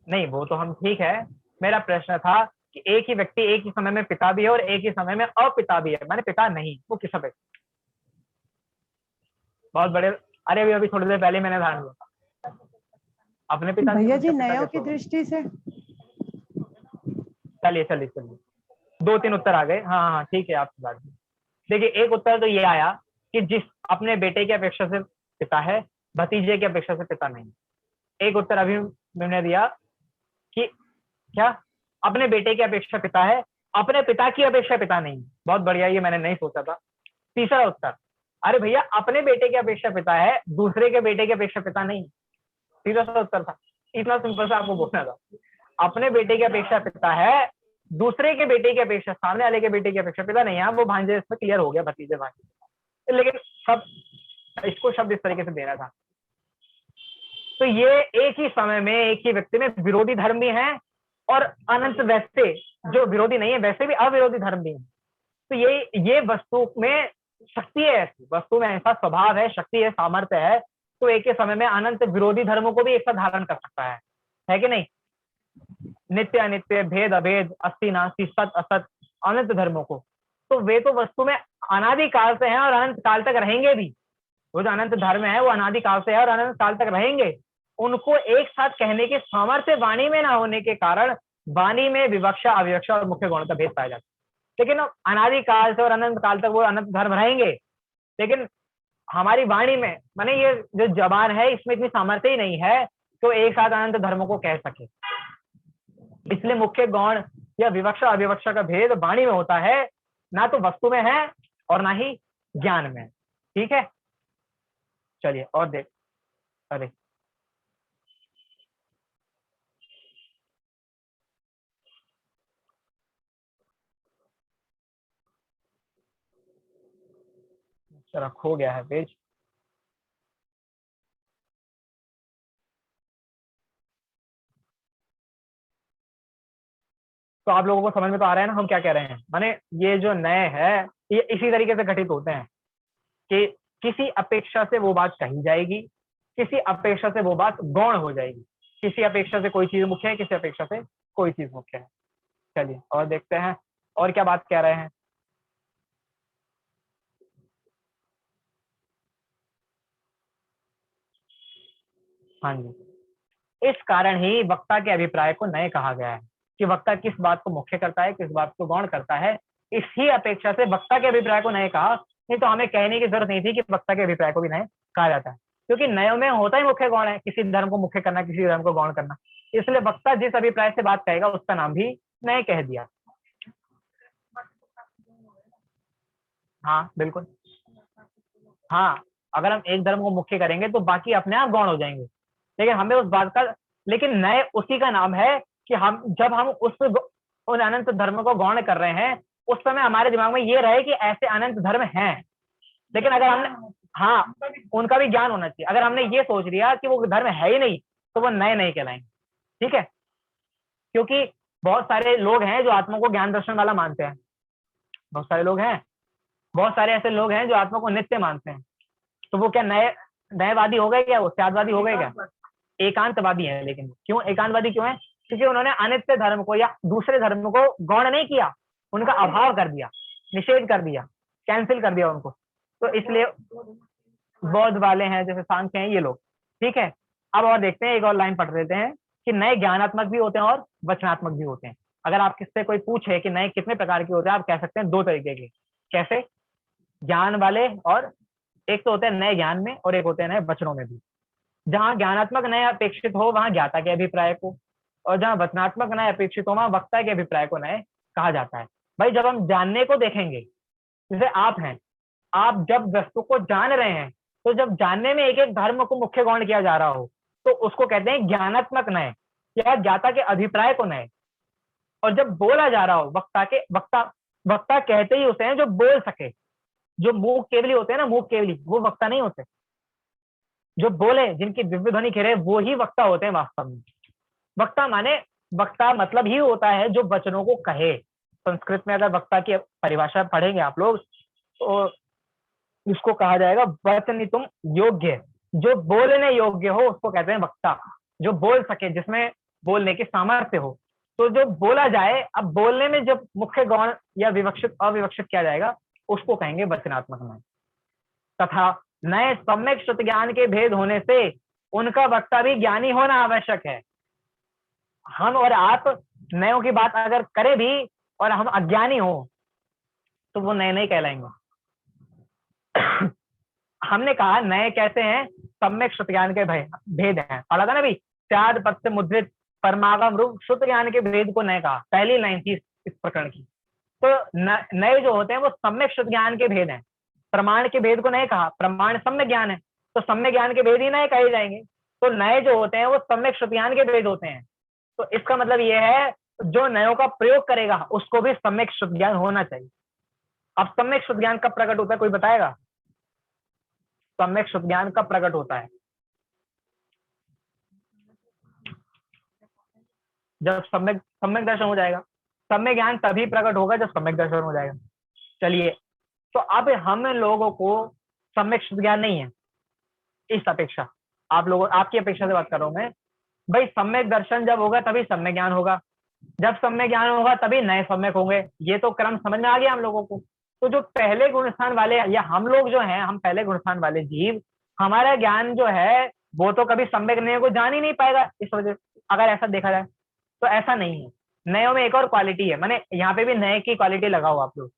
नहीं वो तो हम ठीक है, मेरा प्रश्न था कि एक ही व्यक्ति एक ही समय में पिता भी है और एक ही समय में अपिता भी है, माने पिता नहीं, वो किस अपेक्षा? बहुत बड़े, अरे अभी अभी थोड़ी देर पहले मैंने ध्यान दिया अपने पिता भैया जी, पिता नयों कैसे की होगा? दृष्टि से चलिए चलिए चलिए, 2-3 उत्तर आ गए। हाँ हाँ ठीक है, आपकी बात। देखिए एक उत्तर तो ये आया कि जिस अपने बेटे की अपेक्षा से पिता है, भतीजे की अपेक्षा से पिता नहीं। एक उत्तर अभी मैंने दिया कि क्या अपने बेटे की अपेक्षा पिता है, अपने पिता की अपेक्षा पिता नहीं। बहुत बढ़िया, ये मैंने नहीं सोचा था। तीसरा उत्तर, अरे भैया अपने बेटे की अपेक्षा पिता है, दूसरे के बेटे की अपेक्षा पिता नहीं। तीसरा उत्तर था, इतना सिंपल सा आपको बोलना था। अपने बेटे की अपेक्षा पिता है, दूसरे के बेटे की अपेक्षा, सामने वाले के बेटे की अपेक्षा पिता नहीं है। वो भांजे इसमें क्लियर हो गया, भतीजे भांजे, लेकिन सब इसको शब्द इस तरीके से देना था। तो ये एक ही समय में एक ही व्यक्ति में विरोधी धर्म भी हैं और अनंत वैसे जो विरोधी नहीं है वैसे भी अविरोधी धर्म भी है। तो ये वस्तु में शक्ति है, ऐसी वस्तु में ऐसा स्वभाव है, शक्ति है, सामर्थ्य है, तो एक ही समय में अनंत विरोधी धर्मों को भी एक साथ धारण कर सकता है कि नहीं? नित्य अनित्य, भेद अभेद, अस्ति नास्ति, सत असत, अनंत धर्मों को, तो वे तो वस्तु में अनादि काल से हैं और अनंत काल तक रहेंगे भी। वो जो अनंत धर्म है वो अनादि काल से है और अनंत काल तक रहेंगे। उनको एक साथ कहने के सामर्थ्य वाणी में ना होने के कारण वाणी में विवक्षा, अविवक्षा और मुख्य गौण का भेद पाया जाता है। लेकिन अनादि काल से और अनंत काल तक वो अनंत धर्म रहेंगे, लेकिन हमारी वाणी में, माने ये जो जबान है इसमें इतनी सामर्थ्य ही नहीं है तो एक साथ अनंत धर्मों को कह सके। इसलिए मुख्य गौण या विवक्षा अविवक्षा का भेद वाणी में होता है, ना तो वस्तु में है और ना ही ज्ञान में। ठीक है, चलिए और देख, अरे जरा खो गया है पेज। तो आप लोगों को समझ में तो आ रहा है ना हम क्या कह रहे हैं? माने ये जो नए है ये इसी तरीके से घटित होते हैं कि किसी अपेक्षा से वो बात कही जाएगी, किसी अपेक्षा से वो बात गौण हो जाएगी, किसी अपेक्षा से कोई चीज मुख्य है, किसी अपेक्षा से कोई चीज मुख्य है। चलिए और देखते हैं और क्या बात कह रहे हैं। हाँ जी, इस कारण ही वक्ता के अभिप्राय को नए कहा गया है कि वक्ता किस बात को मुख्य करता है, किस बात को गौण करता है। इसी अपेक्षा से वक्ता के अभिप्राय को नए कहा, नहीं तो हमें कहने की जरूरत नहीं थी कि वक्ता के अभिप्राय को भी नए कहा जाता है, क्योंकि नयों में होता ही मुख्य गौण है, किसी धर्म को मुख्य करना, किसी धर्म को गौण करना। इसलिए वक्ता जिस अभिप्राय से बात कहेगा उसका नाम भी नए कह दिया। हाँ बिल्कुल, हाँ अगर हम एक धर्म को मुख्य करेंगे तो बाकी अपने आप गौण हो जाएंगे, लेकिन हमें उस बात का, लेकिन नए उसी का नाम है कि हम जब हम उन अनंत धर्म को गौण कर रहे हैं उस समय हमारे दिमाग में ये रहे कि ऐसे अनंत धर्म हैं, लेकिन अगर हमने, हाँ उनका भी ज्ञान होना चाहिए। अगर हमने ये सोच लिया कि वो धर्म है ही नहीं तो वो नए नहीं कहलाएंगे। ठीक है, क्योंकि बहुत सारे लोग हैं जो आत्मा को ज्ञान दर्शन वाला मानते हैं, बहुत सारे लोग हैं, बहुत सारे ऐसे लोग हैं जो आत्मा को नित्य मानते हैं, तो वो क्या नएवादी हो गए क्या? वो त्यागवादी हो गए क्या? एकांतवादी है। लेकिन क्यों एकांतवादी क्यों है? क्योंकि उन्होंने अनित्य धर्म को या दूसरे धर्म को गौण नहीं किया, उनका अभाव कर दिया, निषेध कर दिया, कैंसिल कर दिया उनको। तो इसलिए बौद्ध वाले हैं, जैसे सांख्य हैं, ये लोग। ठीक है, अब और देखते हैं, एक और लाइन पढ़ लेते हैं कि नए ज्ञानात्मक भी होते हैं और वचनात्मक भी होते हैं। अगर आप किससे कोई पूछे कि नए कितने प्रकार के होते हैं, आप कह सकते हैं 2 तरीके के। कैसे? ज्ञान वाले, और एक तो होते हैं नए ज्ञान में और एक होते हैं नए वचनों में भी। जहां ज्ञानात्मक नए अपेक्षित हो वहां ज्ञाता के अभिप्राय को, और जहां वचनात्मक नए अपेक्षित हो वहां वक्ता के अभिप्राय को नए कहा जाता है। भाई जब हम जानने को देखेंगे, जैसे आप हैं, आप जब वस्तु को जान रहे हैं, तो जब जानने में एक एक धर्म को मुख्य गौण किया जा रहा हो तो उसको कहते हैं ज्ञानात्मक नए या ज्ञाता के अभिप्राय को नए। और जब बोला जा रहा हो, वक्ता कहते ही उसे हैं जो बोल सके, जो मूक केवली होते हैं ना, मूक केवली, वो वक्ता नहीं होते। जो बोले, जिनकी दिव्य ध्वनि खेरे, वो ही वक्ता होते हैं वास्तव में। वक्ता माने, वक्ता मतलब ही होता है जो वचनों को कहे। संस्कृत में अगर वक्ता की परिभाषा पढ़ेंगे आप लोग तो इसको कहा जाएगा वचनितुम योग्य। जो बोलने योग्य हो उसको कहते हैं वक्ता, जो बोल सके, जिसमें बोलने की सामर्थ्य हो। तो जो बोला जाए, अब बोलने में जब मुख्य गौण या विवक्षित अविवक्षित किया जाएगा उसको कहेंगे वचनात्मक नय। तथा नए सम्यक श्रुत ज्ञान के भेद होने से उनका वक्ता भी ज्ञानी होना आवश्यक है। हम और आप नयों की बात अगर करें भी और हम अज्ञानी हो तो वो नए नहीं कहलाएंगे। हमने कहा नए कैसे हैं, सम्यक श्रुत ज्ञान के भेद हैं। पढ़ा था ना भी, त्याद पद से मुद्रित परमागम रूप श्रुत ज्ञान के भेद को नए कहा, पहली लाइन थी इस प्रकरण की। तो नए जो होते हैं वो सम्यक श्रुत ज्ञान के भेद हैं। प्रमाण के भेद को नए कहा, प्रमाण सम्यक ज्ञान है, तो सम्यक ज्ञान के भेद ही नए कहे जाएंगे। तो नए जो होते हैं वो सम्यक श्रुत ज्ञान के भेद होते हैं। तो इसका मतलब ये है जो नयों का प्रयोग करेगा उसको भी सम्यक श्रुत ज्ञान होना चाहिए। अब सम्यक श्रुत ज्ञान कब प्रकट होता है, कोई बताएगा? सम्यक श्रुत ज्ञान कब प्रकट होता है? जब सम्यक दर्शन हो जाएगा। सम्यक ज्ञान तभी प्रकट होगा जब सम्यक दर्शन हो जाएगा। चलिए, तो अब हम लोगों को सम्यक श्रुत ज्ञान नहीं है इस अपेक्षा, आप लोगों, आपकी अपेक्षा से बात कर रहा हूं मैं। भाई सम्यक दर्शन जब होगा तभी सम्यक ज्ञान होगा, जब सम्यक ज्ञान होगा तभी नए सम्यक होंगे। ये तो क्रम समझ में आ गया हम लोगों को। तो जो पहले गुणस्थान वाले या हम लोग जो हैं, हम पहले गुणस्थान वाले जीव, हमारा ज्ञान जो है वो तो कभी सम्यक नए को जान ही नहीं पाएगा। इस वजह अगर ऐसा देखा जाए तो ऐसा नहीं है। नयों में एक और क्वालिटी है, माने यहाँ पे भी नए की क्वालिटी लगाओ आप लोग।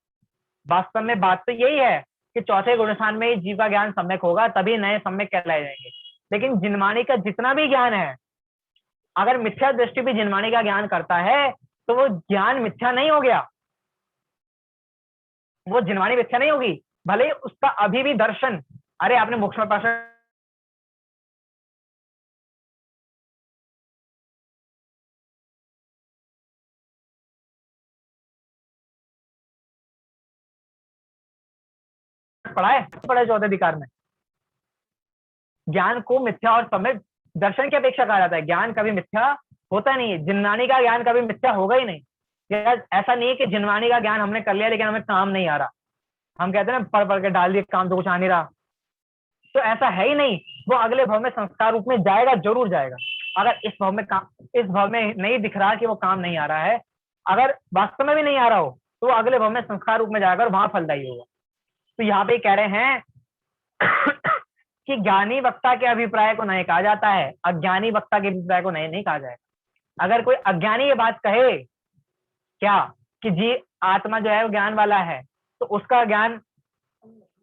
वास्तव में बात तो यही है कि चौथे गुणस्थान में ही जीव का ज्ञान सम्यक होगा तभी नए सम्यक कहलाए जाएंगे। लेकिन जिनवाणी का जितना भी ज्ञान है, अगर मिथ्या दृष्टि भी जिनवाणी का ज्ञान करता है तो वो ज्ञान मिथ्या नहीं हो गया, वो जिनवाणी मिथ्या नहीं होगी, भले ही उसका अभी भी दर्शन, अरे आपने मोक्ष में पाशा पढ़ा है, पढ़ा चौथे अधिकार में। ज्ञान को मिथ्या और सम्यक दर्शन की अपेक्षा कहा जाता है। ज्ञान कभी मिथ्या होता नहीं है, जिनवाणी का ज्ञान कभी मिथ्या होगा ही नहीं। ऐसा नहीं है कि जिनवाणी का ज्ञान हमने कर लिया लेकिन हमें काम नहीं आ रहा। हम कहते हैं ना पढ़ के डाल दिए, काम तो कुछ आ नहीं रहा, तो ऐसा है ही नहीं। वो अगले भाव में संस्कार रूप में जाएगा, जरूर जाएगा। अगर इस भाव में नहीं दिख रहा कि वो काम नहीं आ रहा है, अगर वास्तव में भी नहीं आ रहा हो तो वो अगले भाव में संस्कार रूप में जाएगा और वहां फलदायी होगा। तो यहाँ पे कह रहे हैं कि ज्ञानी वक्ता के अभिप्राय को नहीं कहा जाता है, अज्ञानी वक्ता के अभिप्राय को नहीं कहा जाएगा। अगर कोई अज्ञानी ये बात कहे क्या कि जी आत्मा जो है वो ज्ञान वाला है, तो उसका ज्ञान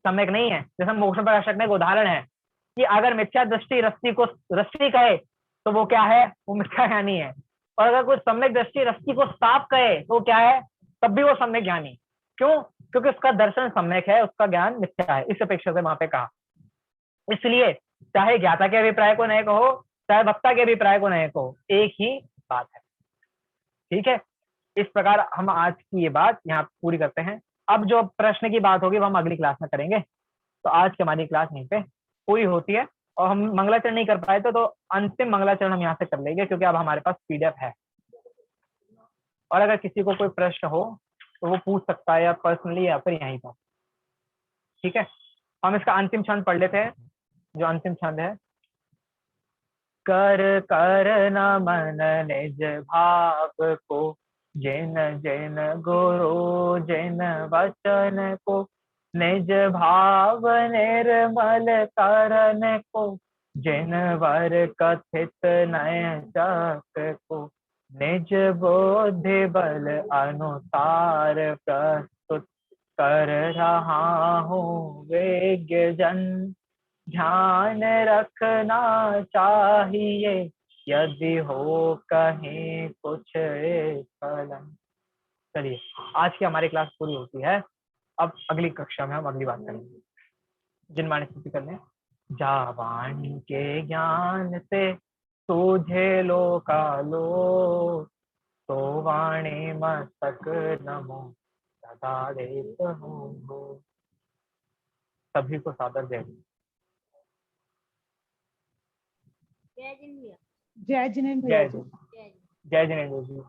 सम्यक नहीं है। जैसे मोक्ष प्रकाशक में एक उदाहरण है कि अगर मिथ्या दृष्टि रस्सी कहे तो वो क्या है, वो मिथ्या ज्ञानी है। और अगर कोई सम्यक दृष्टि रस्सी को साफ कहे तो क्या है, तब भी वो सम्यक ज्ञानी। क्यों? क्योंकि उसका दर्शन सम्यक है, उसका ज्ञान मिथ्या है। इस अपेक्षा से वहां पे कहा। इसलिए चाहे ज्ञाता के अभिप्राय को नहीं कहो, चाहे वक्ता के अभिप्राय को नहीं कहो, एक ही बात है। ठीक है, इस प्रकार हम आज की ये बात यहाँ पूरी करते हैं। अब जो प्रश्न की बात होगी वो हम अगली क्लास में करेंगे। तो आज की हमारी क्लास यहीं पे पूरी होती है। और हम मंगलाचरण नहीं कर पाए तो अंतिम मंगलाचरण हम यहाँ से कर लेंगे, क्योंकि अब हमारे पास PDF है। और अगर किसी को कोई प्रश्न हो तो वो पूछ सकता है, या पर्सनली या फिर यहीं पर। ठीक है, हम इसका अंतिम छंद पढ़ लेते हैं। जो अंतिम छंद है, कर कर न मन निज भाव को, जिन जिन गुरु जिन वचन को, निज भाव निर्मल करन को, जिन वर कथित नय चक को, निज बुद्धि बल अनुसार प्रस्तुत कर रहा हूँ वेज्ञ जन। ध्यान रखना चाहिए यदि हो कहीं कुछ फलन। चलिए, आज की हमारी क्लास पूरी होती है। अब अगली कक्षा में हम अगली बात करेंगे। जिनवाणी स्तुति करने, जा वाणी के ज्ञान से तुझे लोकालो, तो वाणी मस्तक नमो सदा देत हो। सभी को सादर जय हिंद। जय जिनेन्द्र जय जी। जय जिनेन्द्र जी।